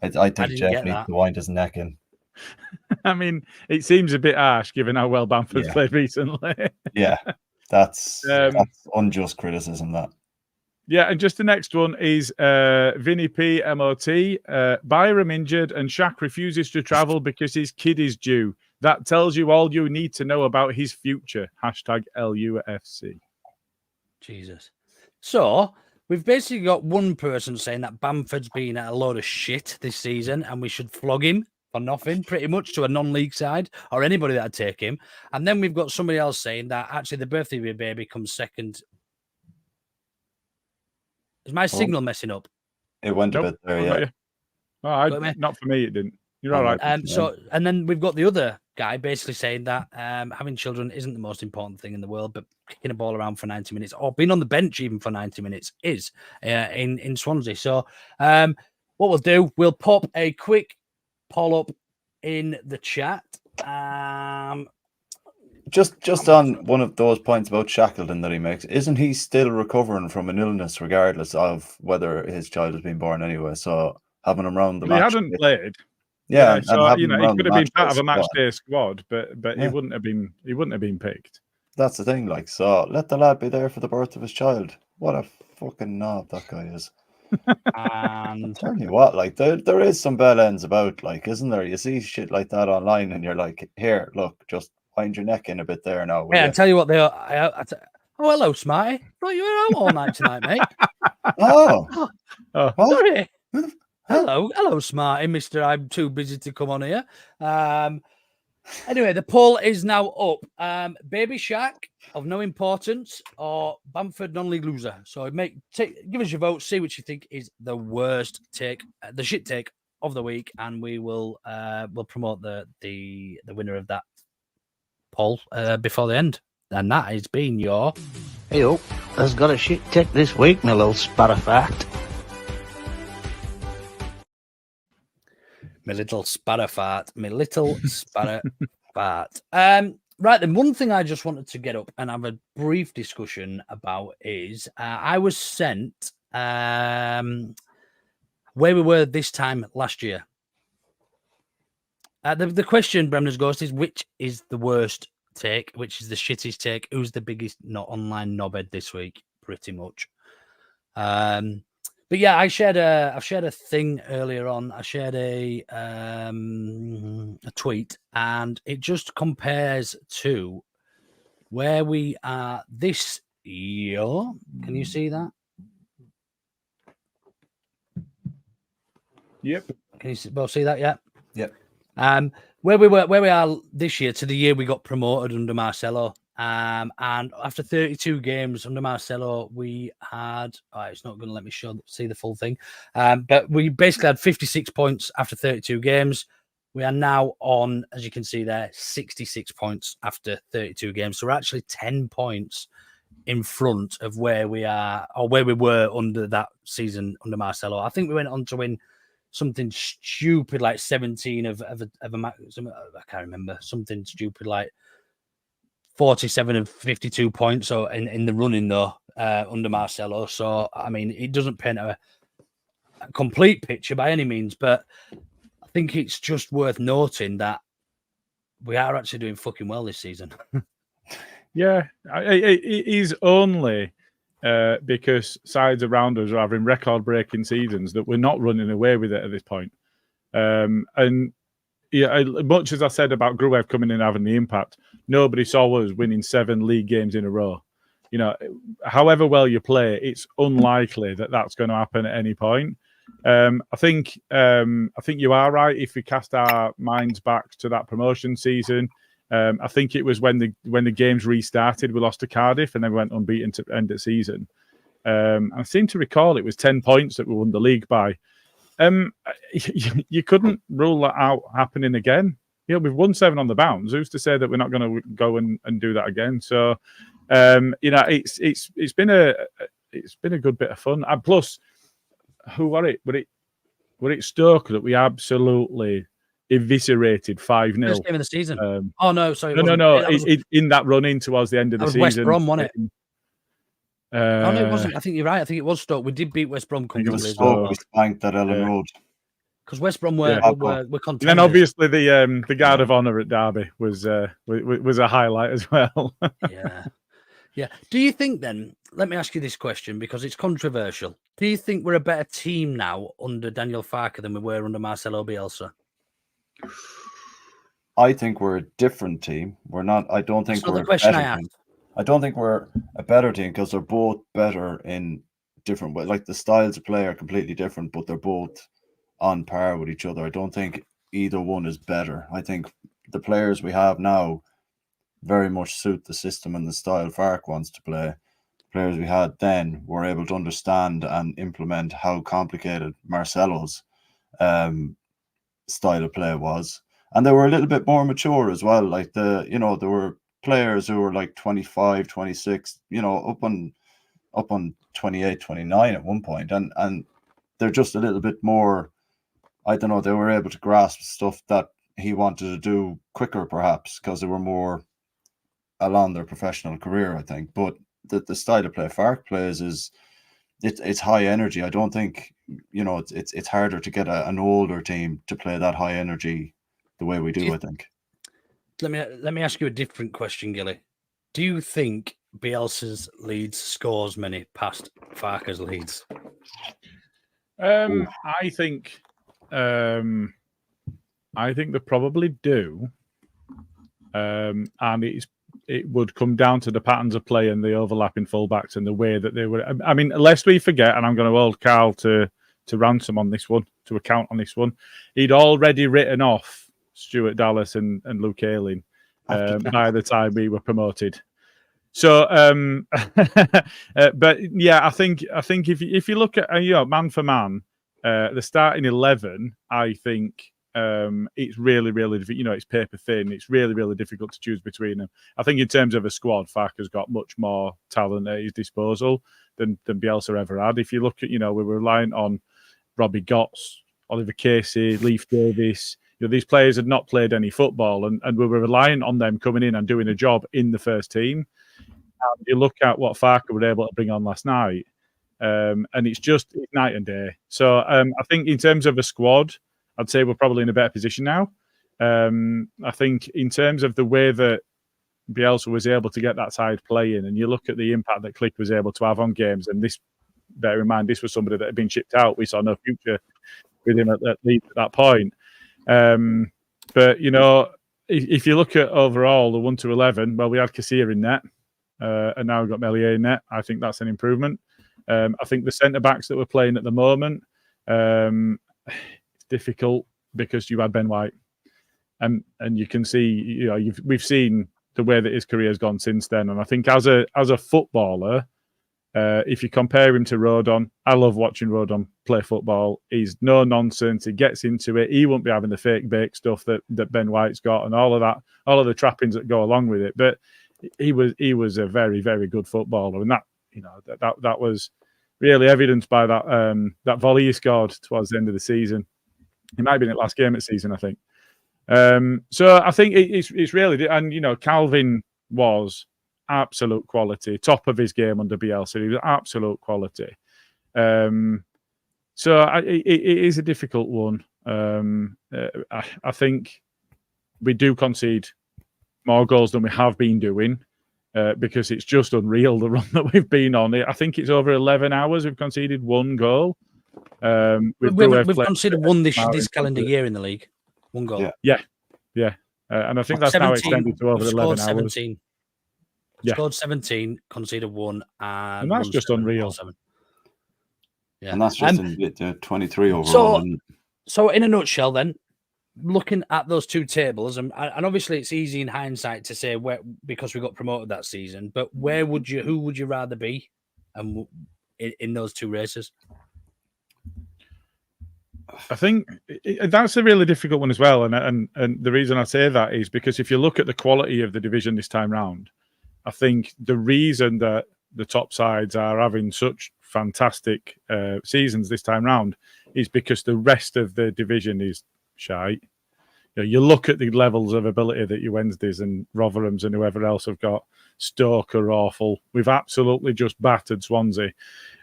I think Jeff needs to wind his neck in. I mean, it seems a bit harsh given how well Bamford's played recently. Yeah, that's unjust criticism, that. Yeah, and just the next one is Vinny P. MOT. Byram injured and Shaq refuses to travel because his kid is due. That tells you all you need to know about his future. #LUFC. Jesus. So, we've basically got one person saying that Bamford's been at a load of shit this season and we should flog him for nothing, pretty much, to a non-league side or anybody that'd take him. And then we've got somebody else saying that actually the birthday of your baby comes second. Is my signal messing up? It went a bit there, yeah. Not for me, it didn't. You're all right. And then we've got the other guy basically saying that having children isn't the most important thing in the world, but kicking a ball around for 90 minutes or being on the bench even for 90 minutes is in Swansea. So what we'll do, we'll pop a quick poll up in the chat. Just on one of those points about Shackleton that he makes, isn't he still recovering from an illness regardless of whether his child has been born anyway? So having him around the match. He hasn't played. Yeah, so he could have been part of a match day squad, but he wouldn't have been picked. That's the thing, like, so let the lad be there for the birth of his child. What a fucking knob that guy is. And tell you what, like there is some bell ends about, like, isn't there? You see shit like that online, and you're like, here, look, just wind your neck in a bit there now. Will yeah, you? I tell you what, they are. Oh, hello, Smarty. Thought you were out all night tonight, mate. Oh, what? Sorry. Huh? Hello, Smarty, Mister. I'm too busy to come on here. Anyway, the poll is now up. Baby Shark of no importance or Bamford non-league loser. So give us your vote. See what you think is the worst take, the shit take of the week, and we'll promote the winner of that poll before the end. And that has been your. Hey, has got a shit take this week, my little sparrow fact. My little sparrow fart. My little sparrow fart. Right, then one thing I just wanted to get up and have a brief discussion about is I was sent where we were this time last year. The question, Bremner's Ghost, is which is the worst take, which is the shittiest take, who's the biggest not online knobhead this week, pretty much. But yeah, I've shared a thing earlier on. I shared a tweet, and it just compares to where we are this year. Can you see that? Yep. Can you both see that? Yeah. Yep. Where we are this year to the year we got promoted under Marcelo. And after 32 games under Marcelo, we had. It's not going to let me see the full thing. But we basically had 56 points after 32 games. We are now on, as you can see there, 66 points after 32 games. So we're actually 10 points in front of where we are, or where we were under that season under Marcelo. I think we went on to win something stupid like 17 of a match. I can't remember, something stupid like 47 of 52 points. So in the running though, under Marcelo. So I mean, it doesn't paint a complete picture by any means, but I think it's just worth noting that we are actually doing fucking well this season. Yeah, it is only because sides around us are having record-breaking seasons that we're not running away with it at this point. And yeah, much as I said about Gruev coming in and having the impact, nobody saw us winning 7 league games in a row. You know, however well you play, it's unlikely that that's going to happen at any point. I think you are right. If we cast our minds back to that promotion season, I think it was when the games restarted, we lost to Cardiff and then we went unbeaten to end the season. I seem to recall it was 10 points that we won the league by. You couldn't rule that out happening again. You know, we've won 7 on the bounce. Who's to say that we're not going to go and do that again? So, you know, it's been a good bit of fun. And plus, who were it? Were it Stoke that we absolutely eviscerated 5-0? First game of the season. Oh no, sorry. No. In that run in towards the end of the season, West Brom, wasn't it? Oh no, it wasn't. I think you're right. I think it was Stoke. We did beat West Brom comfortably as well. well. We spanked that Ellen Road. Because West Brom were contenders. And then obviously the guard of honour at Derby was a highlight as well. Yeah. Do you think then? Let me ask you this question because it's controversial. Do you think we're a better team now under Daniel Farke than we were under Marcelo Bielsa? I think we're a different team. We're not. I don't think we're a better team. I don't think we're a better team because they're both better in different ways. Like the styles of play are completely different, but they're both on par with each other. I don't think either one is better. I think the players we have now very much suit the system and the style Farke wants to play. Players we had then were able to understand and implement how complicated Marcelo's style of play was. And they were a little bit more mature as well. Like there were players who were like 25, 26, up on 28, 29 at one point. And they're just a little bit more, I don't know, they were able to grasp stuff that he wanted to do quicker, perhaps, because they were more along their professional career, I think. But the style of play Farke plays it's high energy. I don't think, it's harder to get an older team to play that high energy the way we do, I think. Let me ask you a different question, Gilly. Do you think Bielsa's Leeds scores many past Farke's Leeds? I think they probably do, and it would come down to the patterns of play and the overlapping fullbacks and the way that they were. I mean, lest we forget, and I'm going to hold Carl to ransom on this one, to account on this one. He'd already written off Stuart Dallas and Luke Ayling by the time we were promoted. So, but yeah, I think if you look at man for man, the starting 11, I think it's really it's paper thin. It's really difficult to choose between them. I think in terms of a squad, Farke's got much more talent at his disposal than Bielsa ever had. If you look at we were relying on Robbie Gotts, Oliver Casey, Leif Davis. These players had not played any football, and we were relying on them coming in and doing a job in the first team. And you look at what Farke were able to bring on last night, and it's night and day. So I think in terms of a squad, I'd say we're probably in a better position now. I think in terms of the way that Bielsa was able to get that side playing, and you look at the impact that Klich was able to have on games, and this, bear in mind, this was somebody that had been shipped out. We saw no future with him at that point. But if you look at overall the 1 to 11, well, we had Casilla in net, and now we've got Meslier in net. I think that's an improvement. I think the centre backs that we're playing at the moment, it's difficult because you had Ben White, and you can see we've seen the way that his career has gone since then. And I think as a footballer, if you compare him to Rodon, I love watching Rodon play football. He's no nonsense. He gets into it. He won't be having the fake bake stuff that Ben White's got and all of that, all of the trappings that go along with it. But he was a very good footballer, and that was really evidenced by that volley he scored towards the end of the season. It might have been the last game of the season, I think. So I think it's really, and Calvin was absolute quality, top of his game under Bielsa. He was absolute quality. So it is a difficult one. I think we do concede more goals than we have been doing because it's just unreal, the run that we've been on. I think it's over 11 hours we've conceded one goal. We've conceded one this calendar year in the league. One goal. Yeah. And I think that's now extended to over 11 hours. 17. Scored 17, conceded 1, and that's just unreal. 7. Yeah. And that's just in 23 overall. So in a nutshell, then, looking at those two tables, and obviously it's easy in hindsight to say because we got promoted that season, but who would you rather be, and in those two races? I think that's a really difficult one as well, and the reason I say that is because if you look at the quality of the division this time round, I think the reason that the top sides are having such fantastic seasons this time round is because the rest of the division is shite. You look at the levels of ability that your Wednesdays and Rotherhams and whoever else have got. Stoke are awful. We've absolutely just battered Swansea.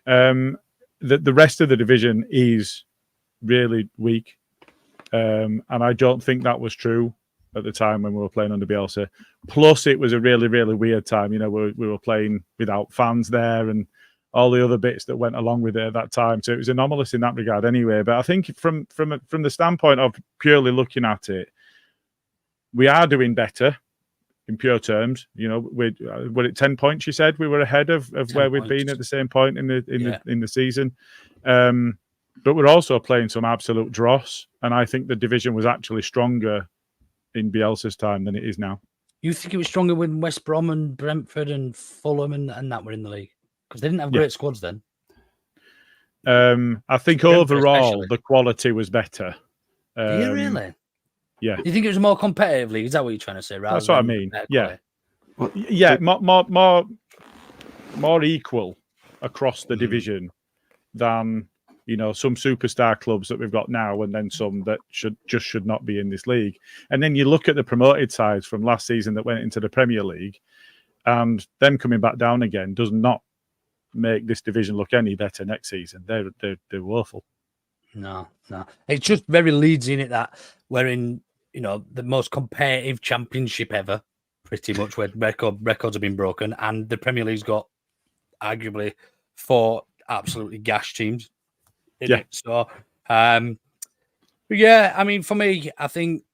The rest of the division is really weak, and I don't think that was true at the time when we were playing under Bielsa. Plus, it was a really weird time. We were playing without fans there and all the other bits that went along with it at that time. So it was anomalous in that regard anyway. But I think from the standpoint of purely looking at it, we are doing better in pure terms. We're at 10 points, you said? We were ahead of where we'd been at the same point in the season. But we're also playing some absolute dross. And I think the division was actually stronger in Bielsa's time than it is now. You think it was stronger when West Brom and Brentford and Fulham and that were in the league? Because they didn't have great squads then. I think overall the quality was better. Do you really? Yeah. Do you think it was a more competitive league? Is that what you're trying to say? That's what I mean. Yeah. More equal across the division than some superstar clubs that we've got now, and then some that should not be in this league. And then you look at the promoted sides from last season that went into the Premier League, and them coming back down again does not make this division look any better next season. They're woeful. No. It's just very Leeds in it that we're in, the most competitive championship ever, pretty much, where records have been broken, and the Premier League's got arguably 4 absolutely gash teams in it. So, but yeah, I mean, for me, I think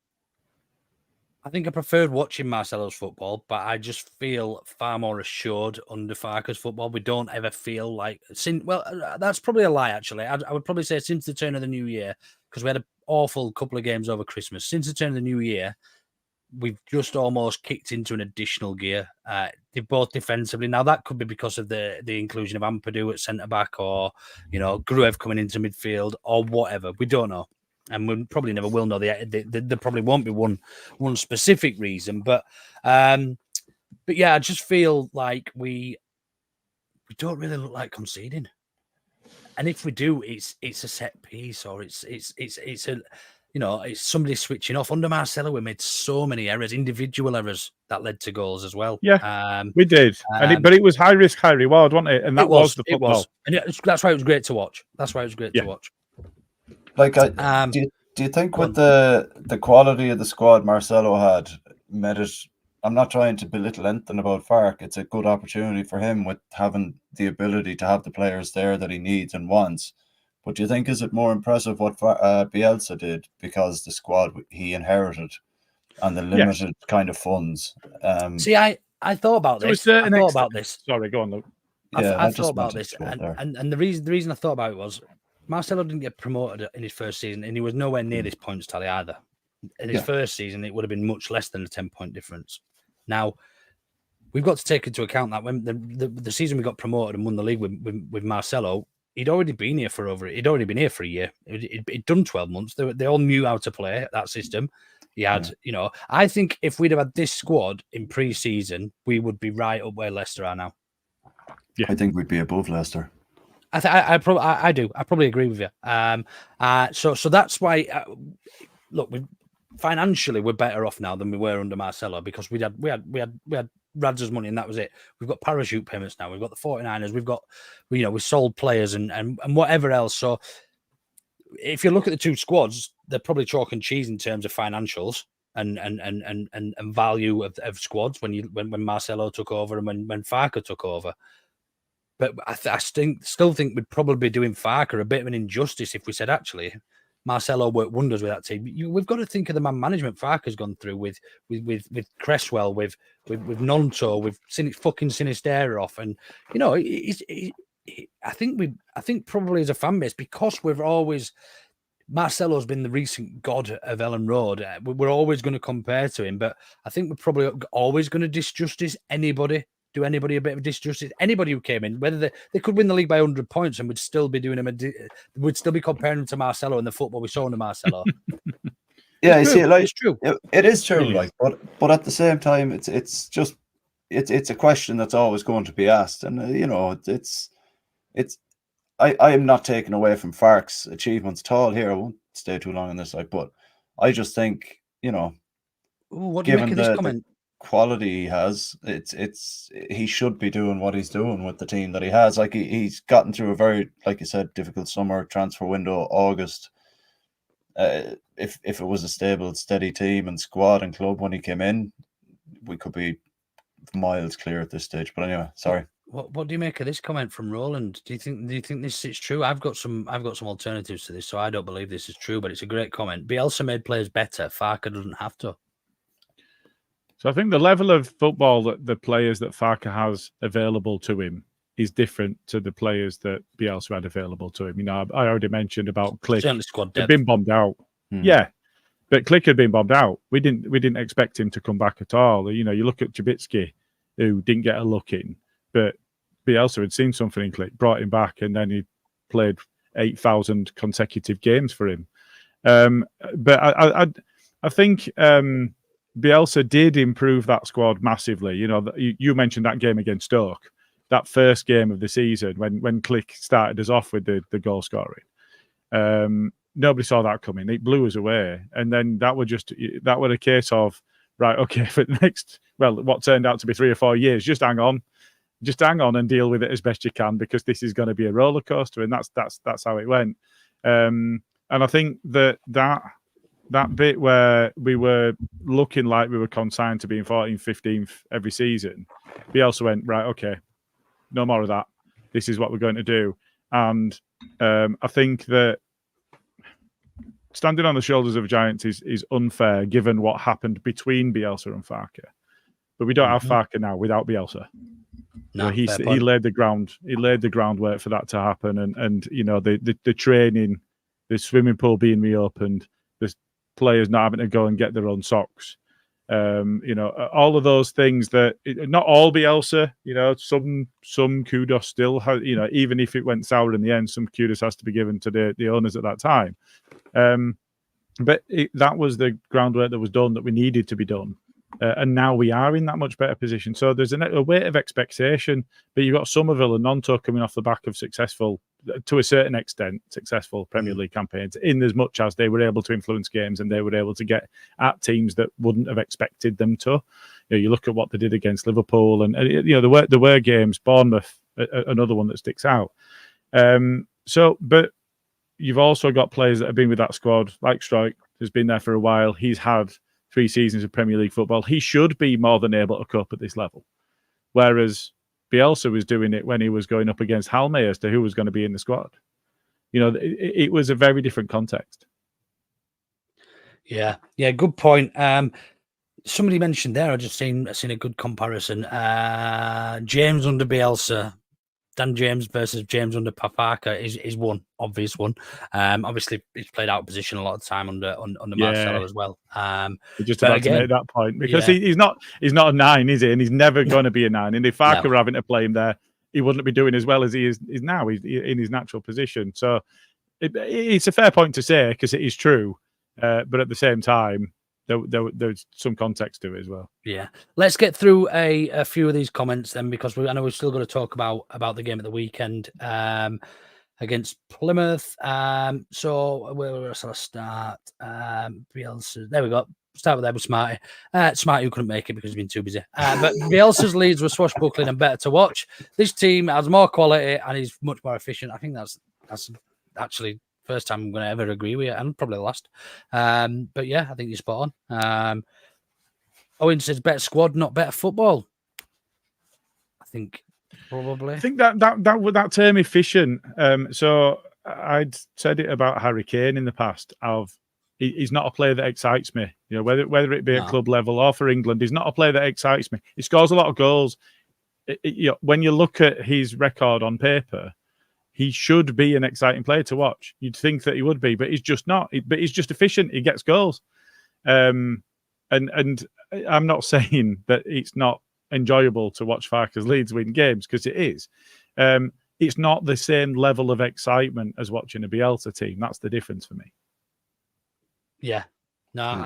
I preferred watching Marcelo's football, but I just feel far more assured under Farke's football. We don't ever feel like that's probably a lie. Actually, I would probably say since the turn of the new year, because we had an awful couple of games over Christmas. Since the turn of the new year, we've just almost kicked into an additional gear. Both defensively. Now that could be because of the inclusion of Ampadu at centre back, or Gruev coming into midfield, or whatever. We don't know, and we probably never will know. There probably won't be one specific reason, but yeah, I just feel like we don't really look like conceding, and if we do, it's a set piece, or it's a. It's somebody switching off. Under Marcelo, we made so many errors, individual errors that led to goals as well. Yeah, we did. But it was high risk, high reward, wasn't it? And that was the football. It was. And that's why it was great to watch. To watch. Like, do you think with the quality of the squad Marcelo had made it? I'm not trying to belittle anything about Farke. It's a good opportunity for him with having the ability to have the players there that he needs and wants. But do you think is it more impressive what Bielsa did because the squad he inherited and the limited kind of funds? See, I thought about this. I thought about this. Sorry, go on, Luke. I thought about this, and the reason I thought about it was Marcelo didn't get promoted in his first season, and he was nowhere near this points tally either. In his first season, it would have been much less than a 10-point difference. Now, we've got to take into account that when the season we got promoted and won the league with Marcelo, he'd already been here for he'd already been here for a year. He'd done 12 months. They all knew how to play that system. He had, I think if we'd have had this squad in pre-season, we would be right up where Leicester are now. Yeah, I think we'd be above Leicester. I do. I probably agree with you. So that's why. Look, financially we're better off now than we were under Marcelo because we had Radz's money and that was it. We've got parachute payments now. We've got the 49ers. We've got, we sold players and whatever else. So if you look at the two squads, they're probably chalk and cheese in terms of financials and value of squads when Marcelo took over and when Farke took over. But I still think we'd probably be doing Farke a bit of an injustice if we said, actually, Marcelo worked wonders with that team. We've got to think of the man management Farke has gone through with Cresswell, with Nonto, with fucking Sinisterra off, and I think probably as a fan base, because we've always Marcelo's been the recent god of Ellen Road. We're always going to compare to him, but I think we're probably always going to disjustice anybody. Do anybody a bit of disjustice? Anybody who came in, whether they could win the league by 100 points and would still be doing him, would still be comparing him to Marcelo and the football we saw under Marcelo. Yeah, you see, it's true. It is true, like, but at the same time, it's just a question that's always going to be asked, and I am not taking away from Farke's achievements at all here. I won't stay too long on this, like, but I just think what do you make of this comment? Quality he has, he should be doing what he's doing with the team that he has. Like he's gotten through a very, like you said, difficult summer transfer window, August. If it was a stable, steady team and squad and club when he came in, we could be miles clear at this stage. But anyway, sorry. What do you make of this comment from Roland? Do you think this is true? I've got some alternatives to this, so I don't believe this is true, but it's a great comment. Bielsa made players better. Farke doesn't have to. So I think the level of football that the players that Farke has available to him is different to the players that Bielsa had available to him. I already mentioned about Click. Certainly squad depth. Had been bombed out. Yeah, but Click had been bombed out. We didn't expect him to come back at all. You look at Trubisky, who didn't get a look in, but Bielsa had seen something in Click, brought him back, and then he played 8,000 consecutive games for him. But I think. Bielsa did improve that squad massively. You mentioned that game against Stoke, that first game of the season when Click started us off with the goal scoring. Nobody saw that coming. It blew us away, and then that was a case of right, okay, for the next what turned out to be 3 or 4 years, just hang on and deal with it as best you can because this is going to be a roller coaster, and that's how it went. And I think that bit where we were looking like we were consigned to being 14th, 15th every season, Bielsa went, right, okay, no more of that. This is what we're going to do. And I think that standing on the shoulders of giants is unfair given what happened between Bielsa and Farke. But we don't have Farke now without Bielsa. No, he laid the ground. He laid the groundwork for that to happen, and the training, the swimming pool being reopened, the players not having to go and get their own socks. All of those things that not all Bielsa. Some kudos still. Even if it went sour in the end, some kudos has to be given to the owners at that time. But that was the groundwork that was done that we needed to be done. And now we are in that much better position. So there's a weight of expectation, but you've got Somerville and Nonto coming off the back of successful, to a certain extent, successful Premier League campaigns, in as much as they were able to influence games and they were able to get at teams that wouldn't have expected them to. You look at what they did against Liverpool, and there were games, Bournemouth, another one that sticks out. But you've also got players that have been with that squad, like Struijk, who's been there for a while. He's had 3 seasons of Premier League football. He should be more than able to cope at this level. Whereas Bielsa was doing it when he was going up against Halme as to who was going to be in the squad. It was a very different context. Yeah, good point. Somebody mentioned there, I've seen a good comparison. James under Bielsa, Dan James versus James under Farke is one obvious one. Obviously, he's played out of position a lot of the time under Marcelo as well. We're just about to make that point because he's not a 9, is he? And he's never going to be a 9. And if Farke were having to play him there, he wouldn't be doing as well as he is now. He's in his natural position. So it's a fair point to say because it is true. But at the same time, there's some context to it as well. Yeah. Let's get through a few of these comments then, because I know we've still got to talk about the game at the weekend against Plymouth. So where shall I start? Bielsa. There we go. Start with there with Smarty. Smarty who couldn't make it because he's been too busy. But Bielsa's Leeds were swashbuckling and better to watch. This team has more quality and is much more efficient. I think that's actually first time I'm going to ever agree with you, and probably the last. But yeah, I think you're spot on. Owen says better squad, not better football. I think probably. I think that term efficient. So I'd said it about Harry Kane in the past. He's not a player that excites me. Whether it be at club level or for England, he's not a player that excites me. He scores a lot of goals. When you look at his record on paper, he should be an exciting player to watch. You'd think that he would be, but he's just not. But he's just efficient. He gets goals. And I'm not saying that it's not enjoyable to watch Farke's Leeds win games, because it is. It's not the same level of excitement as watching a Bielsa team. That's the difference for me. Yeah. No,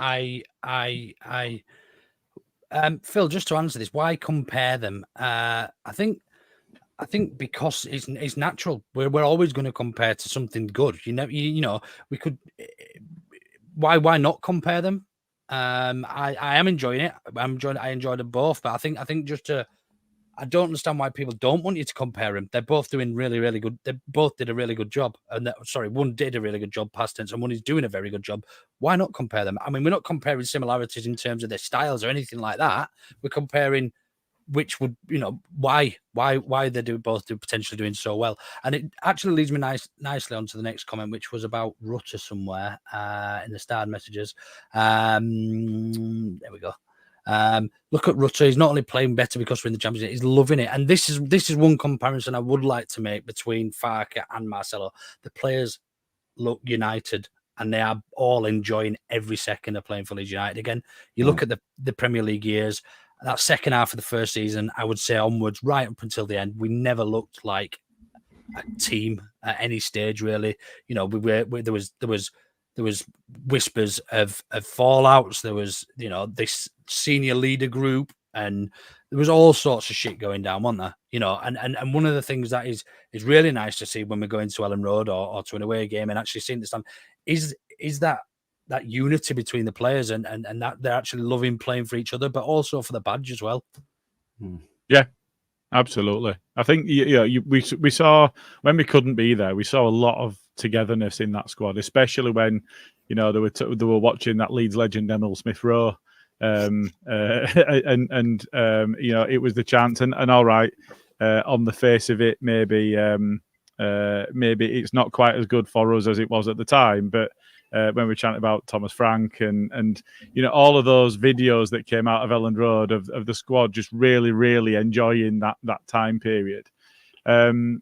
Phil, just to answer this, why compare them? I think because it's natural. We're always going to compare to something good. We could. Why not compare them? I am enjoying it. I enjoyed them both, but I think I don't understand why people don't want you to compare them. They're both doing really, really good. They both did a really good job. And one did a really good job past tense, and one is doing a very good job. Why not compare them? I mean, we're not comparing similarities in terms of their styles or anything like that. We're comparing which would, why they both potentially doing so well. And it actually leads me nicely onto the next comment, which was about Rutter somewhere in the starred messages. There we go. Look at Rutter. He's not only playing better because we're in the Champions League, he's loving it. And this is one comparison I would like to make between Farke and Marcelo. The players look united, and they are all enjoying every second of playing for Leeds United again. You look at the Premier League years, that second half of the first season, I would say onwards, right up until the end, we never looked like a team at any stage, really. There was whispers of fallouts. There was, this senior leader group, and there was all sorts of shit going down, wasn't there? And one of the things that is really nice to see when we go into Ellen Road or to an away game and actually seeing the stand is that unity between the players and that they're actually loving playing for each other, but also for the badge as well. Yeah, absolutely. I think we saw, when we couldn't be there, we saw a lot of togetherness in that squad, especially when they were watching that Leeds legend Emil Smith Rowe, and it was the chance, and all right, on the face of it, maybe maybe it's not quite as good for us as it was at the time. But when we chatted about Thomas Frank and all of those videos that came out of Elland Road of the squad just really, really enjoying that time period. And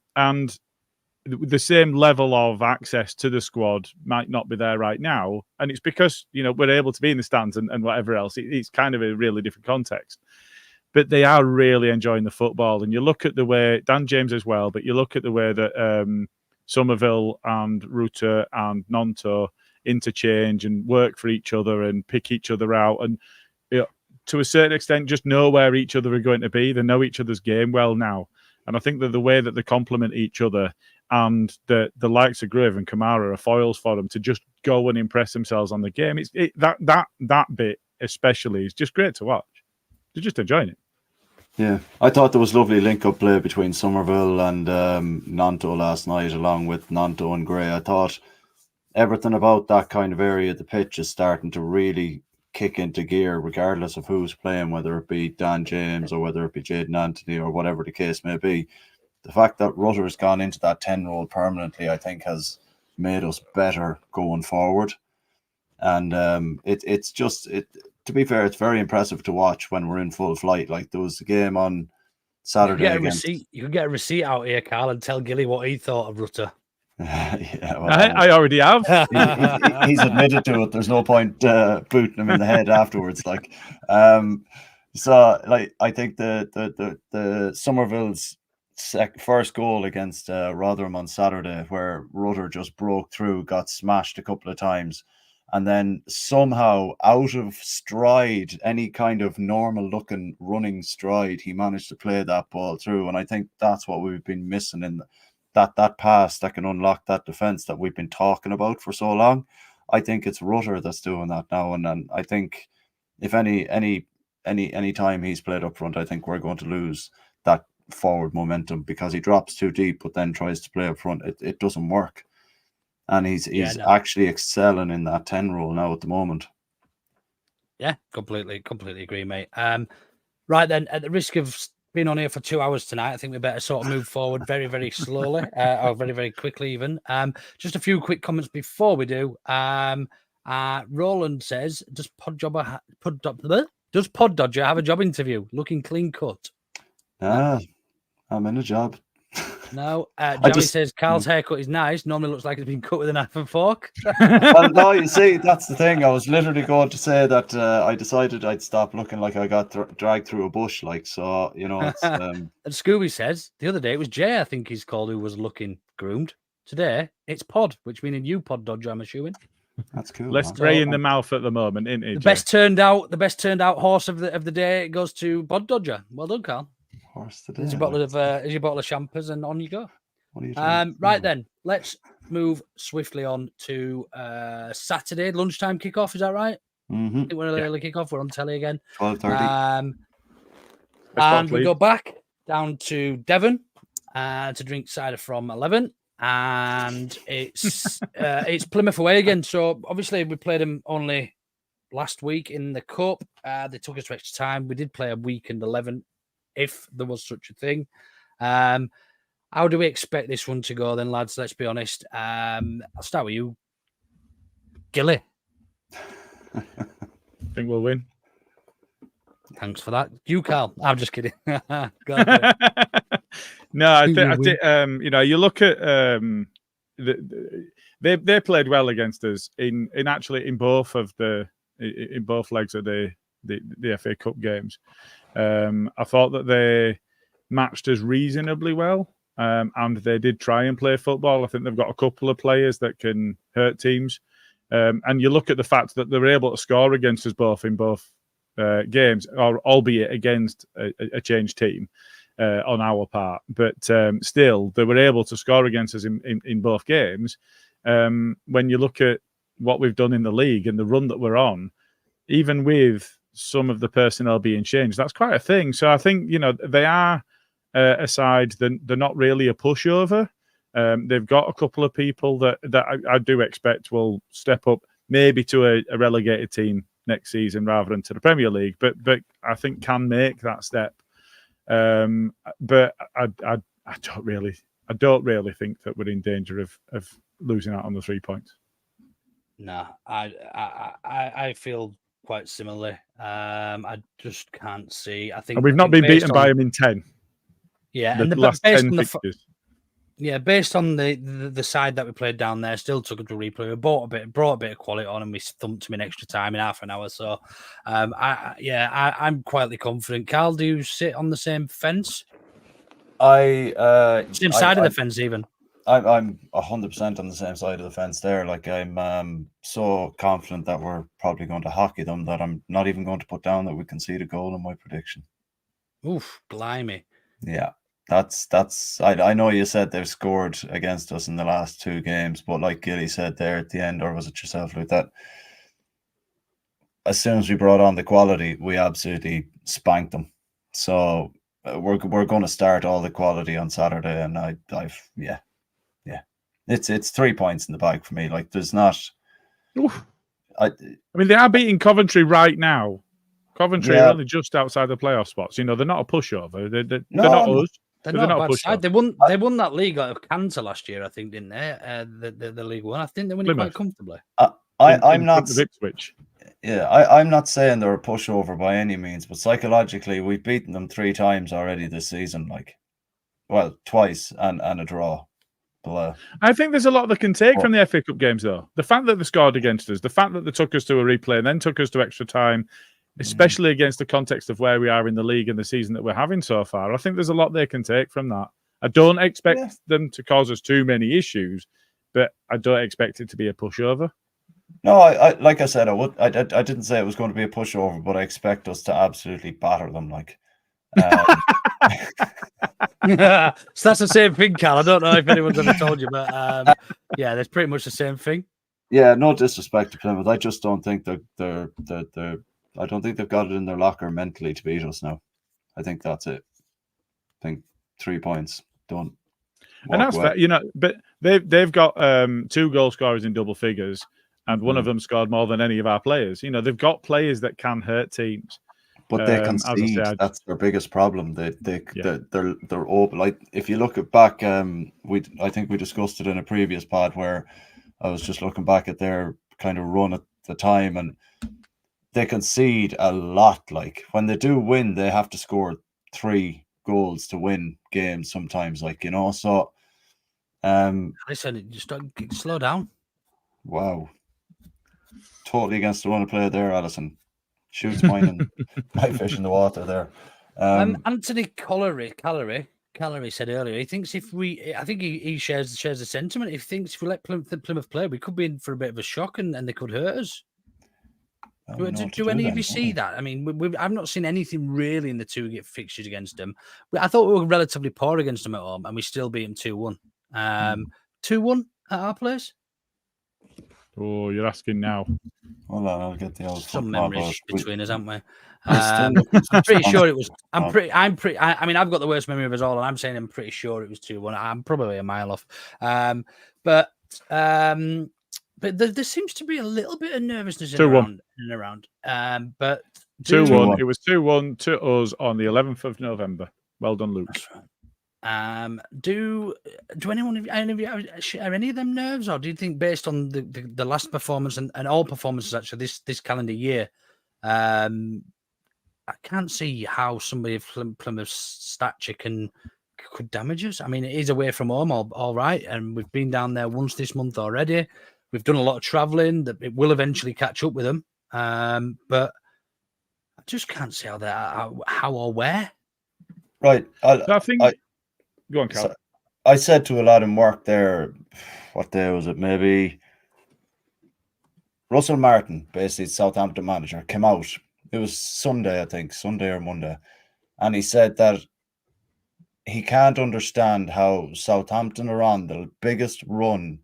the same level of access to the squad might not be there right now. And it's because, we're able to be in the stands and whatever else. It's kind of a really different context. But they are really enjoying the football. And you look at the way, Dan James as well, but you look at the way that Somerville and Ruta and Nonto interchange and work for each other and pick each other out. And to a certain extent, just know where each other are going to be. They know each other's game well now. And I think that the way that they complement each other and the likes of Grave and Kamara are foils for them to just go and impress themselves on the game. That bit especially is just great to watch. They're just enjoying it. Yeah, I thought there was lovely link-up play between Somerville and Nanto last night, along with Nanto and Gray. I thought everything about that kind of area of the pitch is starting to really kick into gear, regardless of who's playing, whether it be Dan James or whether it be Jayden Anthony or whatever the case may be. The fact that Rutter's gone into that 10 role permanently, I think, has made us better going forward. And to be fair, it's very impressive to watch when we're in full flight. Like, there was a game on Saturday. You can get a receipt out here, Carl, and tell Gilly what he thought of Rutter. Yeah, well, I already have. He's admitted to it. There's no point booting him in the head afterwards. I think the Somerville's first goal against Rotherham on Saturday, where Rutter just broke through, got smashed a couple of times, and then somehow, out of stride, any kind of normal-looking running stride, he managed to play that ball through. And I think that's what we've been missing in that pass that can unlock that defence that we've been talking about for so long. I think it's Rutter that's doing that now. And I think if any time he's played up front, I think we're going to lose that forward momentum, because he drops too deep but then tries to play up front. It doesn't work. And he's actually excelling in that 10 role now at the moment. Yeah, completely agree, mate. Right then, at the risk of being on here for 2 hours tonight, I think we better sort of move forward very, very slowly, or very, very quickly even. Just a few quick comments before we do. Roland says, does Pod Dodger have a job interview? Looking clean cut. I'm in a job. No, Jamie says Carl's haircut is nice. Normally looks like it's been cut with a knife and fork. Well, no, you see, that's the thing. I was literally going to say that I decided I'd stop looking like I got dragged through a bush. It's, And Scooby says the other day it was Jay, I think he's called, who was looking groomed. Today it's Pod, which meaning you, Pod Dodger, I'm assuming. That's cool. Less spray in the mouth at the moment, isn't it? The best turned out horse of the day goes to Pod Dodger. Well done, Carl. Horse today. Here's your bottle of champers, and on you go. What are you doing? Right then, let's move swiftly on to Saturday lunchtime kickoff. Is that right? Mm-hmm. I think we're an early kickoff. We're on telly again. 12:30. And we go back down to Devon to drink cider from 11, and it's Plymouth away again. So obviously we played them only last week in the cup. They took us to extra time. We did play a weekend 11, if there was such a thing. How do we expect this one to go then, lads? Let's be honest. I'll start with you, Gilly. I think we'll win. Thanks for that. You, Carl. I'm just kidding. No, I think you look at they played well against us in both legs of the FA Cup games. I thought that they matched us reasonably well, and they did try and play football. I think they've got a couple of players that can hurt teams, and you look at the fact that they were able to score against us both in both games, or albeit against a changed team on our part, but still they were able to score against us in both games. When you look at what we've done in the league and the run that we're on, even with some of the personnel being changed, that's quite a thing. So I think they are a side. They're not really a pushover. They've got a couple of people that I do expect will step up, maybe to a relegated team next season rather than to the Premier League, but I think can make that step. But I I don't really think that we're in danger of losing out on the 3 points. Nah, I feel quite similarly. I just can't see. I think, and we've not been beaten by them in 10. Yeah, and the last 10 fixtures. Yeah, based on the side that we played down there, still took it to replay. We brought a bit of quality on, and we thumped them in extra time in half an hour. So, I'm quietly confident. Carl, do you sit on the same fence? Same side of the fence, even. I'm 100% on the same side of the fence there. Like, I'm so confident that we're probably going to hockey them that I'm not even going to put down that we concede a goal in my prediction. Oof, blimey. Yeah. I know you said they've scored against us in the last 2 games, but like Gilly said there at the end, or was it yourself, Luke, that as soon as we brought on the quality, we absolutely spanked them. So we're going to start all the quality on Saturday, and it's 3 points in the bag for me. Like, there's not. I mean, they are beating Coventry right now. Coventry are only just outside the playoff spots. They're not a pushover. They're not us. They're not a bad side. They won that league out of Cantor last year, I think, didn't they? The League One. I think they won it quite comfortably. I'm not. Ipswich. Yeah, I'm not saying they're a pushover by any means, but psychologically, we've beaten them 3 times already this season. Like, well, twice and a draw. I think there's a lot that can take from the FA Cup games, though. The fact that they scored against us, the fact that they took us to a replay and then took us to extra time, especially against the context of where we are in the league and the season that we're having so far. I think there's a lot they can take from that. I don't expect them to cause us too many issues, but I don't expect it to be a pushover. No, I like I said, I didn't say it was going to be a pushover, but I expect us to absolutely batter them. Like, so that's the same thing, Cal. I don't know if anyone's ever told you, but yeah, that's pretty much the same thing. Yeah, no disrespect to Plymouth. I just don't think they're I don't think they've got it in their locker mentally to beat us now. I think that's it. I think 3 points done. And that's fair, but they've got 2 goal scorers in double figures, and one of them scored more than any of our players. They've got players that can hurt teams. But they concede. That's their biggest problem. They're open. Like, if you look at back, I think we discussed it in a previous pod where I was just looking back at their kind of run at the time, and they concede a lot. Like, when they do win, they have to score 3 goals to win games sometimes. Like, so. Listen, just slow down. Wow. Totally against the run of play there, Alison. Shoots mine and my fish in the water there. Anthony Callery said earlier, he thinks I think he shares the sentiment. He thinks if we let Plymouth play, we could be in for a bit of a shock and they could hurt us. Do any of you see that? I mean, I've not seen anything really in the 2 fixtures against them. I thought we were relatively poor against them at home, and we still beat them 2-1. 2-1 at our place. Oh, you're asking now. Hold on, I'll get the old. Some memories between us, haven't we? I'm pretty sure it was. I mean, I've got the worst memory of us all, and I'm saying I'm pretty sure it was 2-1. I'm probably a mile off. But there seems to be a little bit of nervousness in and around. But 2-1. It was 2-1 to us on the 11th of November. Well done, Luke. That's right. Do any of you share any of them nerves, or do you think, based on the last performance and all performances actually this calendar year, I can't see how somebody of Plymouth's stature could damage us? I mean, it is away from home, all right, and we've been down there once this month already. We've done a lot of travelling. That it will eventually catch up with them, but I just can't see how or where. Right, I think. Go on, Cal. So I said to a lad in work there, what day was it? Maybe Russell Martin, basically Southampton manager, came out. It was Sunday, I think, Sunday or Monday. And he said that he can't understand how Southampton are on the biggest run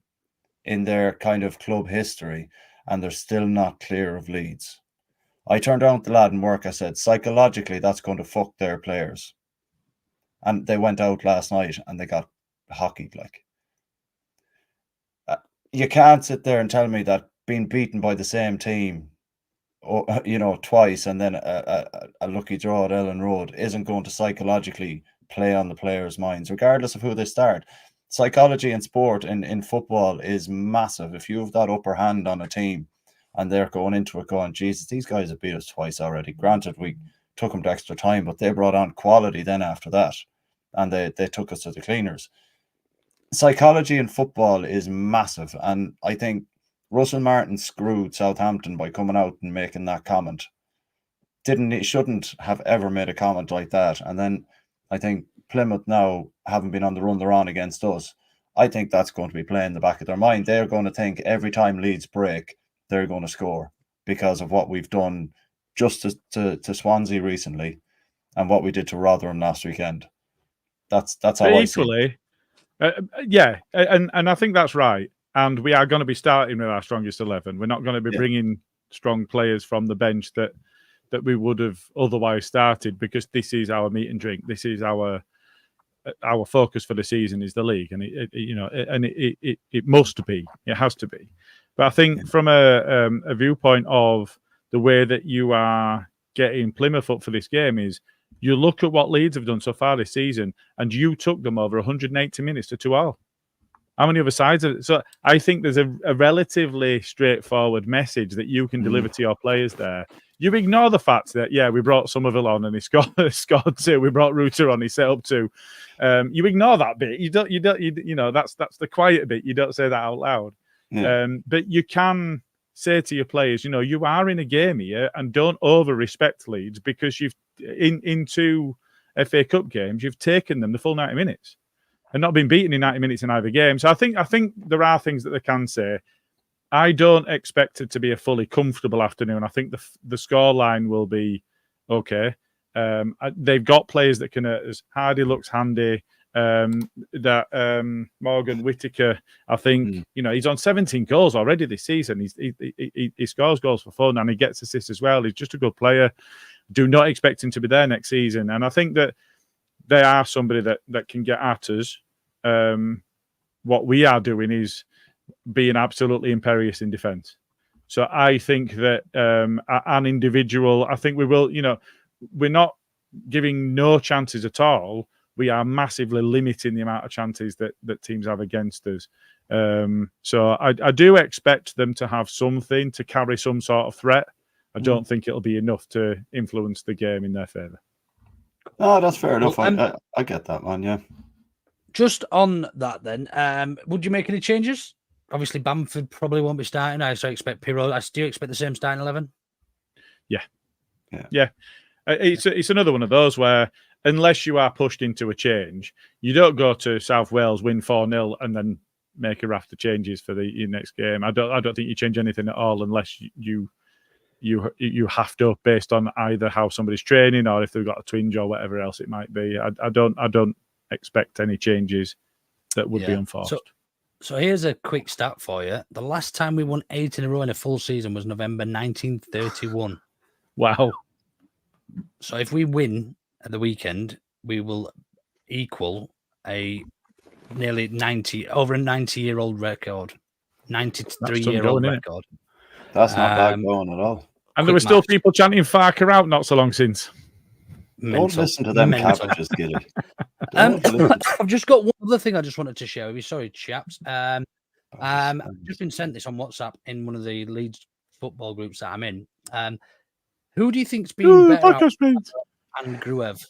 in their kind of club history, and they're still not clear of Leeds. I turned around to the lad in work, I said, psychologically, that's going to fuck their players. And they went out last night and they got hockeyed. Like, you can't sit there and tell me that being beaten by the same team, twice, and then a lucky draw at Ellen Road isn't going to psychologically play on the players' minds, regardless of who they start. psychology in sport in football is massive. If you have that upper hand on a team and they're going into it going, Jesus, these guys have beat us twice already. Granted, we took them to extra time, but they brought on quality then after that, and they took us to the cleaners. Psychology in football is massive, and I think Russell Martin screwed Southampton by coming out and making that comment. He shouldn't have ever made a comment like that. And then I think Plymouth now, having been on the run they're on against us, I think that's going to be playing in the back of their mind. They're going to think every time Leeds break, they're going to score because of what we've done just to Swansea recently and what we did to Rotherham last weekend. That's how I see it. Yeah, and I think that's right. And we are going to be starting with our strongest 11. We're not going to be bringing strong players from the bench that we would have otherwise started, because this is our meat and drink. This is our focus for the season is the league, and it must be. It has to be. But I think from a viewpoint of the way that you are getting Plymouth up for this game is you look at what Leeds have done so far this season, and you took them over 180 minutes to 2-2. How many other sides? So I think there's a relatively straightforward message that you can deliver to your players there. You ignore the fact that, we brought Somerville on and he scored 2. We brought Rutter on, he set up 2. You ignore that bit. You don't. That's the quiet bit. You don't say that out loud. Yeah. But you can say to your players, you are in a game here, and don't over-respect Leeds, because you've in 2 FA Cup games, you've taken them the full 90 minutes. And not been beaten in 90 minutes in either game. So I think there are things that they can say. I don't expect it to be a fully comfortable afternoon. I think the scoreline will be okay. They've got players that can. As Hardy looks handy. Morgan Whittaker, I think he's on 17 goals already this season. He scores goals for fun, and he gets assists as well. He's just a good player. Do not expect him to be there next season. And I think that they are somebody that can get at us. What we are doing is being absolutely imperious in defence. So I think that an individual, I think we will, we're not giving no chances at all. We are massively limiting the amount of chances that teams have against us. So I do expect them to have something to carry some sort of threat. I don't think it'll be enough to influence the game in their favour. Oh, that's fair enough. I get that, man. Yeah. Just on that, then, would you make any changes? Obviously, Bamford probably won't be starting. I expect Pirro. Do you expect the same starting 11? Yeah. It's another one of those where, unless you are pushed into a change, you don't go to South Wales, win 4-0, and then make a raft of changes for your next game. I don't think you change anything at all unless you have to, based on either how somebody's training or if they've got a twinge or whatever else it might be. I don't expect any changes that would be unforced. So here's a quick stat for you. The last time we won 8 in a row in a full season was November 1931. Wow. So if we win at the weekend, we will equal a nearly 90-year-old record. 93-year-old record. That's not bad going at all. And there were still people chanting Farke out not so long since. Don't listen to them cabbages, Gilly. I've just got one other thing I just wanted to share with you. Sorry, chaps. I've just been sent this on WhatsApp in one of the Leeds football groups that I'm in. Who do you think's been better and Gruev?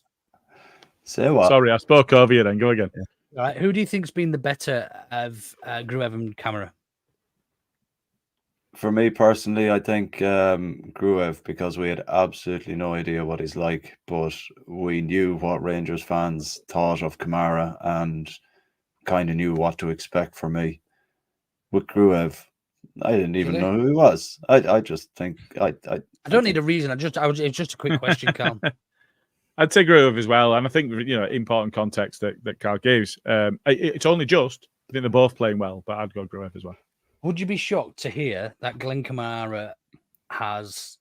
Say what? Sorry, I spoke over you then. Go again. Yeah. All right. Who do you think's been the better of Gruev and Camara? For me personally, I think Gruev, because we had absolutely no idea what he's like, but we knew what Rangers fans thought of Kamara and kind of knew what to expect from me. With Gruev, I didn't even know who he was. I just think I don't need a reason. It's just a quick question, Carl. I'd say Gruev as well, and I think important context that Carl gives. It's only just. I think they're both playing well, but I'd go Gruev as well. Would you be shocked to hear that Glenn Kamara has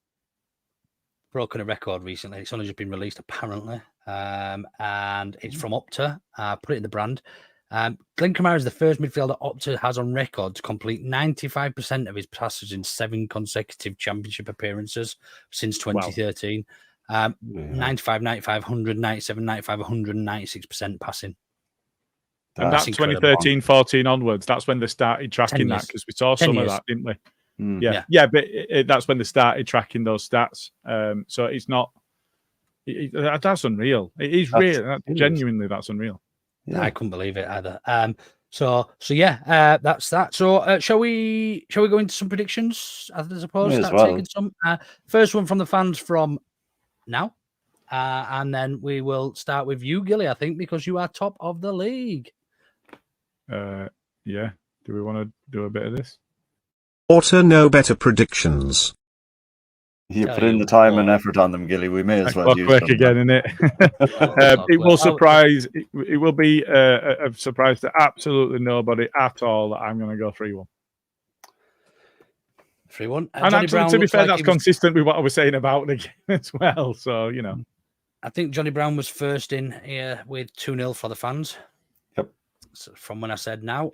broken a record recently? It's only just been released, apparently, and it's from Opta. Put it in the brand. Glenn Kamara is the first midfielder Opta has on record to complete 95% of his passes in 7 consecutive championship appearances since 2013. Wow. 95, 95, 100, 97, 95, 100, 96% passing. And that's 2013-14 onwards. That's when they started tracking that, because we saw some of that, didn't we? Yeah. But that's when they started tracking those stats. So it's not. That's unreal. It is real. Genuinely, that's unreal. Yeah. I couldn't believe it either. So yeah, that's that. So shall we go into some predictions? I suppose taking some. First one from the fans from now, and then we will start with you, Gilly. I think because you are top of the league. Yeah. Do we want to do a bit of this? Auto know better predictions. You put in the time and effort on them, Gilly. We may as well use them. Again, innit? It will surprise. It will be a surprise to absolutely nobody at all that I'm going to go 3-1. 3-1. And actually, to be fair, that's consistent with what I was saying about the game as well. So, you know. I think Johnny Brown was first in here with 2-0 for the fans. Yep. So from when I said now.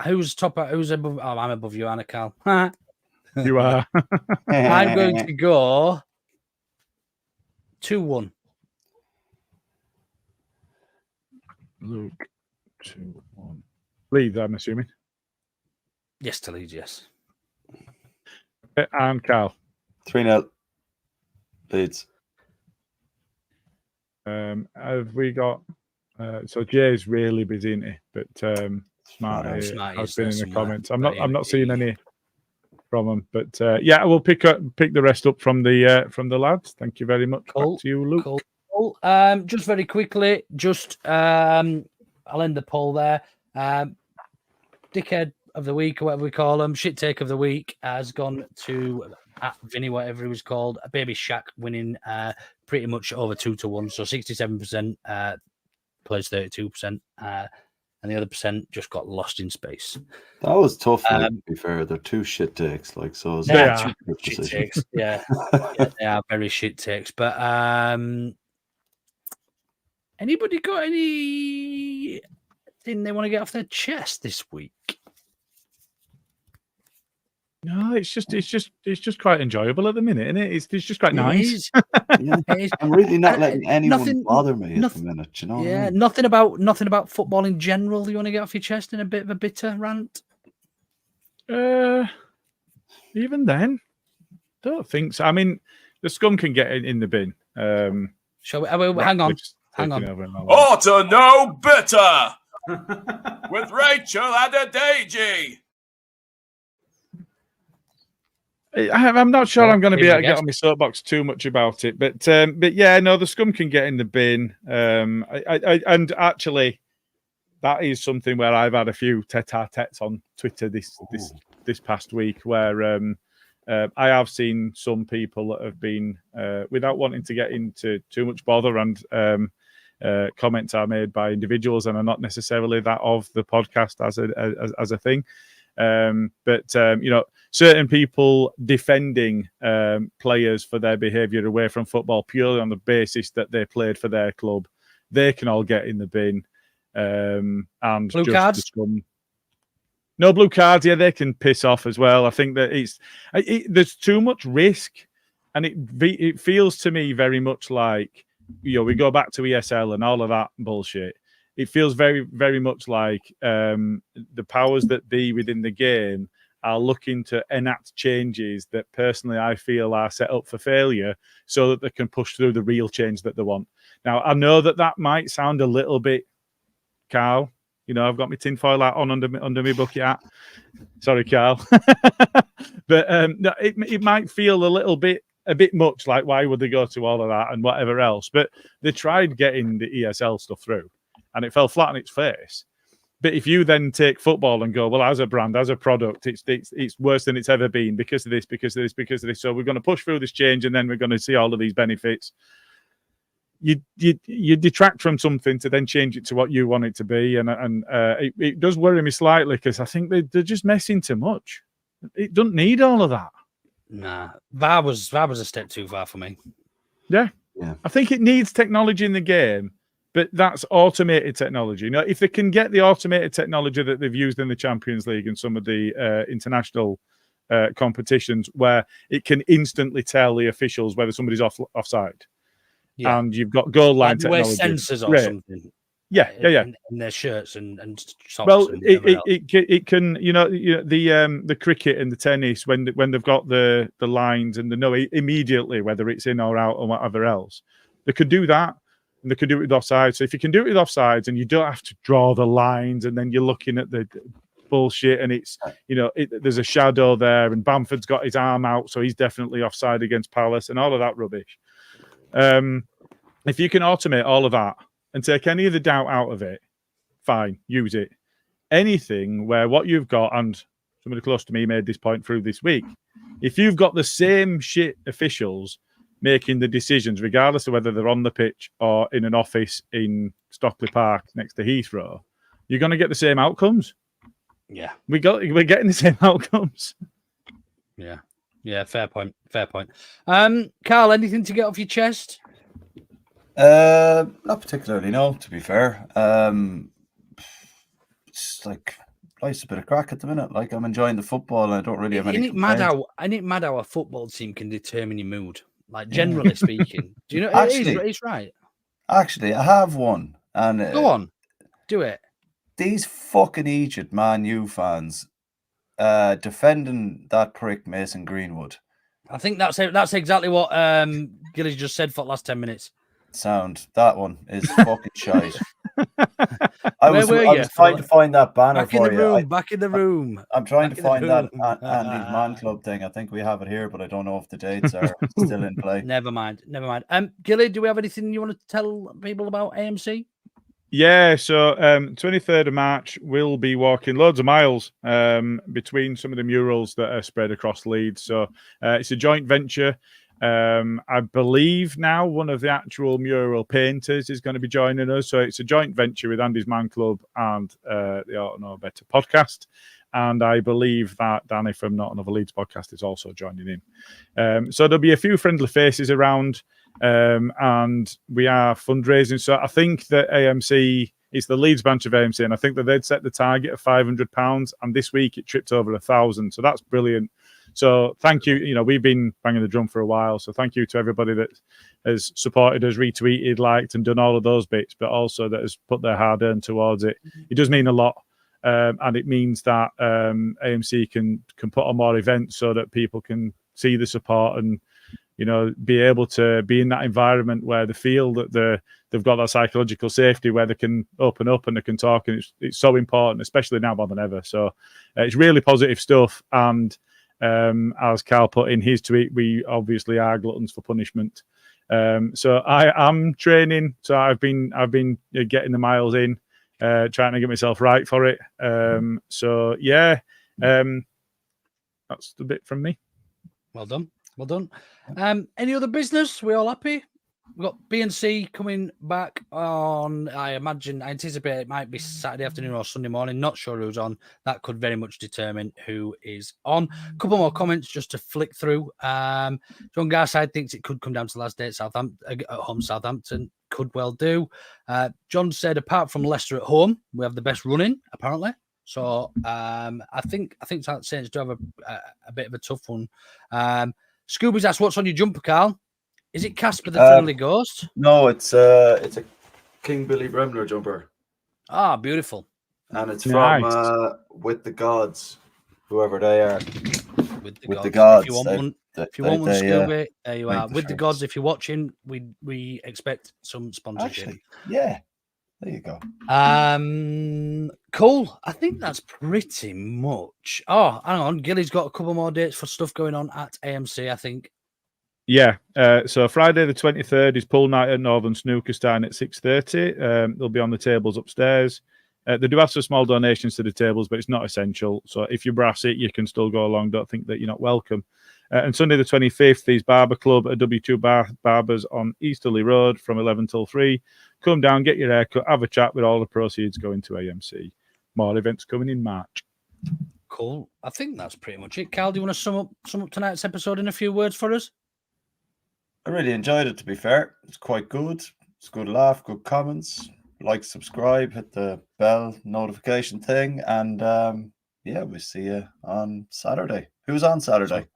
Who's top? Who's above? Oh, I'm above you, Anna Cal. You are. I'm going to go 2-1. Luke, 2-1. Leeds, I'm assuming. Yes, to Leeds, yes. And Carl. 3-0. Leeds. Have we got... so Jay's really busy, isn't he? But Smarty has been in the comments. I'm not seeing any from him, but yeah, we'll pick the rest up from the lads. Thank you very much. Cool. Back to you, Luke. Cool. Just very quickly, I'll end the poll there. Dickhead of the week, or whatever we call him, shit take of the week, has gone to at Vinny, whatever he was called. A Baby Shaq winning pretty much over 2-1, so 67% plays 32%. And the other percent just got lost in space. That was tough, to be fair. They're two shit takes. Like, so they are shit takes. Yeah. They are very shit takes. But anybody got anything they want to get off their chest this week? No, it's just quite enjoyable at the minute, isn't it? It's just quite nice. I'm really not letting anyone bother me at the minute. You know? Yeah, nothing about football in general. You want to get off your chest in a bit of a bitter rant? Even then, don't think so. I mean, the scum can get in the bin. Shall we? Hang on. Auto know better with Rachel Adedeji. I'm not sure I'm going to be able to get on my soapbox too much about it, but yeah, no, the scum can get in the bin. And actually, that is something where I've had a few tete-a-tetes on Twitter this past week, where I have seen some people that have been, without wanting to get into too much bother, and comments are made by individuals and are not necessarily that of the podcast as a thing. But you know, certain people defending players for their behaviour away from football purely on the basis that they played for their club, they can all get in the bin. And blue cards? No blue cards. Yeah, they can piss off as well. I think that there's too much risk, and it feels to me very much like, you know, we go back to ESL and all of that bullshit. It feels very, very much like the powers that be within the game are looking to enact changes that personally I feel are set up for failure so that they can push through the real change that they want. Now, I know that might sound a little bit, Carl. You know, I've got my tinfoil hat on under my bucket hat. Sorry, Carl. But no, it might feel a bit much like, why would they go to all of that and whatever else? But they tried getting the ESL stuff through, and it fell flat on its face. But if you then take football and go, well, as a brand, as a product, it's worse than it's ever been because of this, because of this, because of this. So we're going to push through this change, and then we're going to see all of these benefits. You detract from something to then change it to what you want it to be, and it does worry me slightly because I think they're just messing too much. It doesn't need all of that. Nah, VAR was a step too far for me. Yeah. I think it needs technology in the game. But that's automated technology. You know, if they can get the automated technology that they've used in the Champions League and some of the international competitions, where it can instantly tell the officials whether somebody's offside, and you've got goal line technology, sensors or something. in their shirts and socks. Well, and it can, the cricket and the tennis when they've got the lines and they know immediately whether it's in or out or whatever else, they could do that, and they could do it with offsides. So if you can do it with offsides and you don't have to draw the lines and then you're looking at the bullshit and it's there's a shadow there and Bamford's got his arm out, so he's definitely offside against Palace and all of that rubbish. If you can automate all of that and take any of the doubt out of it, fine, use it. Anything where what you've got, and somebody close to me made this point through this week, if you've got the same shit officials making the decisions, regardless of whether they're on the pitch or in an office in Stockley Park next to Heathrow, you're going to get the same outcomes. Yeah. We're getting the same outcomes. Yeah, fair point. Carl, anything to get off your chest? Not particularly, no, to be fair. It's like life's a bit of crack at the minute. Like, I'm enjoying the football and I don't really have any complaints. Isn't it mad how a football team can determine your mood? Like, generally speaking. Do you know? Actually, it's right. Actually, I have one. And go on. Do it. These fucking Egypt Man U fans defending that prick Mason Greenwood. I think that's exactly what Gillies just said for the last 10 minutes. Sound. That one is fucking shite. I was trying to find that banner back in the room. Back in the room. I'm trying to find that Andy's Man Club thing. I think we have it here, but I don't know if the dates are still in play. Never mind. Gilly, do we have anything you want to tell people about AMC? Yeah, so 23rd of March, we'll be walking loads of miles between some of the murals that are spread across Leeds. So it's a joint venture. I believe now one of the actual mural painters is going to be joining us. So it's a joint venture with Andy's Man Club and the Ought to Know Better podcast. And I believe that Danny from Not Another Leeds podcast is also joining in. So there'll be a few friendly faces around. And we are fundraising. So I think that AMC is the Leeds branch of AMC, and I think that they'd set the target of £500, and this week it tripped over 1,000. So that's brilliant. So thank you. We've been banging the drum for a while. So thank you to everybody that has supported us, retweeted, liked, and done all of those bits, but also that has put their hard earned towards it. It does mean a lot. And it means that AMC can put on more events so that people can see the support and be able to be in that environment where they feel that they've got that psychological safety, where they can open up and they can talk, and it's so important, especially now more than ever. So it's really positive stuff. And as Carl put in his tweet, we obviously are gluttons for punishment. So I am training. So I've been getting the miles in, trying to get myself right for it. So yeah, that's the bit from me. Well done. Any other business? We all happy? We've got B&C coming back on, I anticipate it might be Saturday afternoon or Sunday morning. Not sure who's on. That could very much determine who is on. A couple more comments just to flick through. John Garside thinks it could come down to the last day at home Southampton. Could well do. John said, apart from Leicester at home, we have the best running, apparently. So I think Saints do have a bit of a tough one. Scooby's asked, what's on your jumper, Carl? Is it Casper the Friendly Ghost? No, it's a King Billy Bremner jumper. Ah, beautiful. And it's from With the Gods, whoever they are. With the Gods. If you want one, Scooby, there you are. With the Gods, if you're watching, we expect some sponsorship. Actually, yeah. There you go. Cool. I think that's pretty much. Oh, hang on. Gilly's got a couple more dates for stuff going on at AMC, I think. Yeah. So Friday the 23rd is pool night at Northern Snooker starting at 6:30. They'll be on the tables upstairs. They do have some small donations to the tables, but it's not essential. So if you brass it, you can still go along. Don't think that you're not welcome. And Sunday the 25th is Barber Club at W2 Barbers on Easterly Road from 11 till 3. Come down, get your haircut, have a chat with all the proceeds going to AMC. More events coming in March. Cool. I think that's pretty much it. Carl, do you want to sum up tonight's episode in a few words for us? I really enjoyed it, to be fair. It's quite good. It's a good laugh, good comments. Like, subscribe, hit the bell notification thing. And we'll see you on Saturday. Who's on Saturday?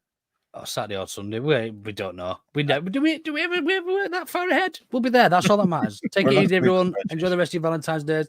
Saturday or Sunday. We don't know. Do we ever work that far ahead? We'll be there. That's all that matters. Take it easy, everyone. Enjoy the rest of your Valentine's Day.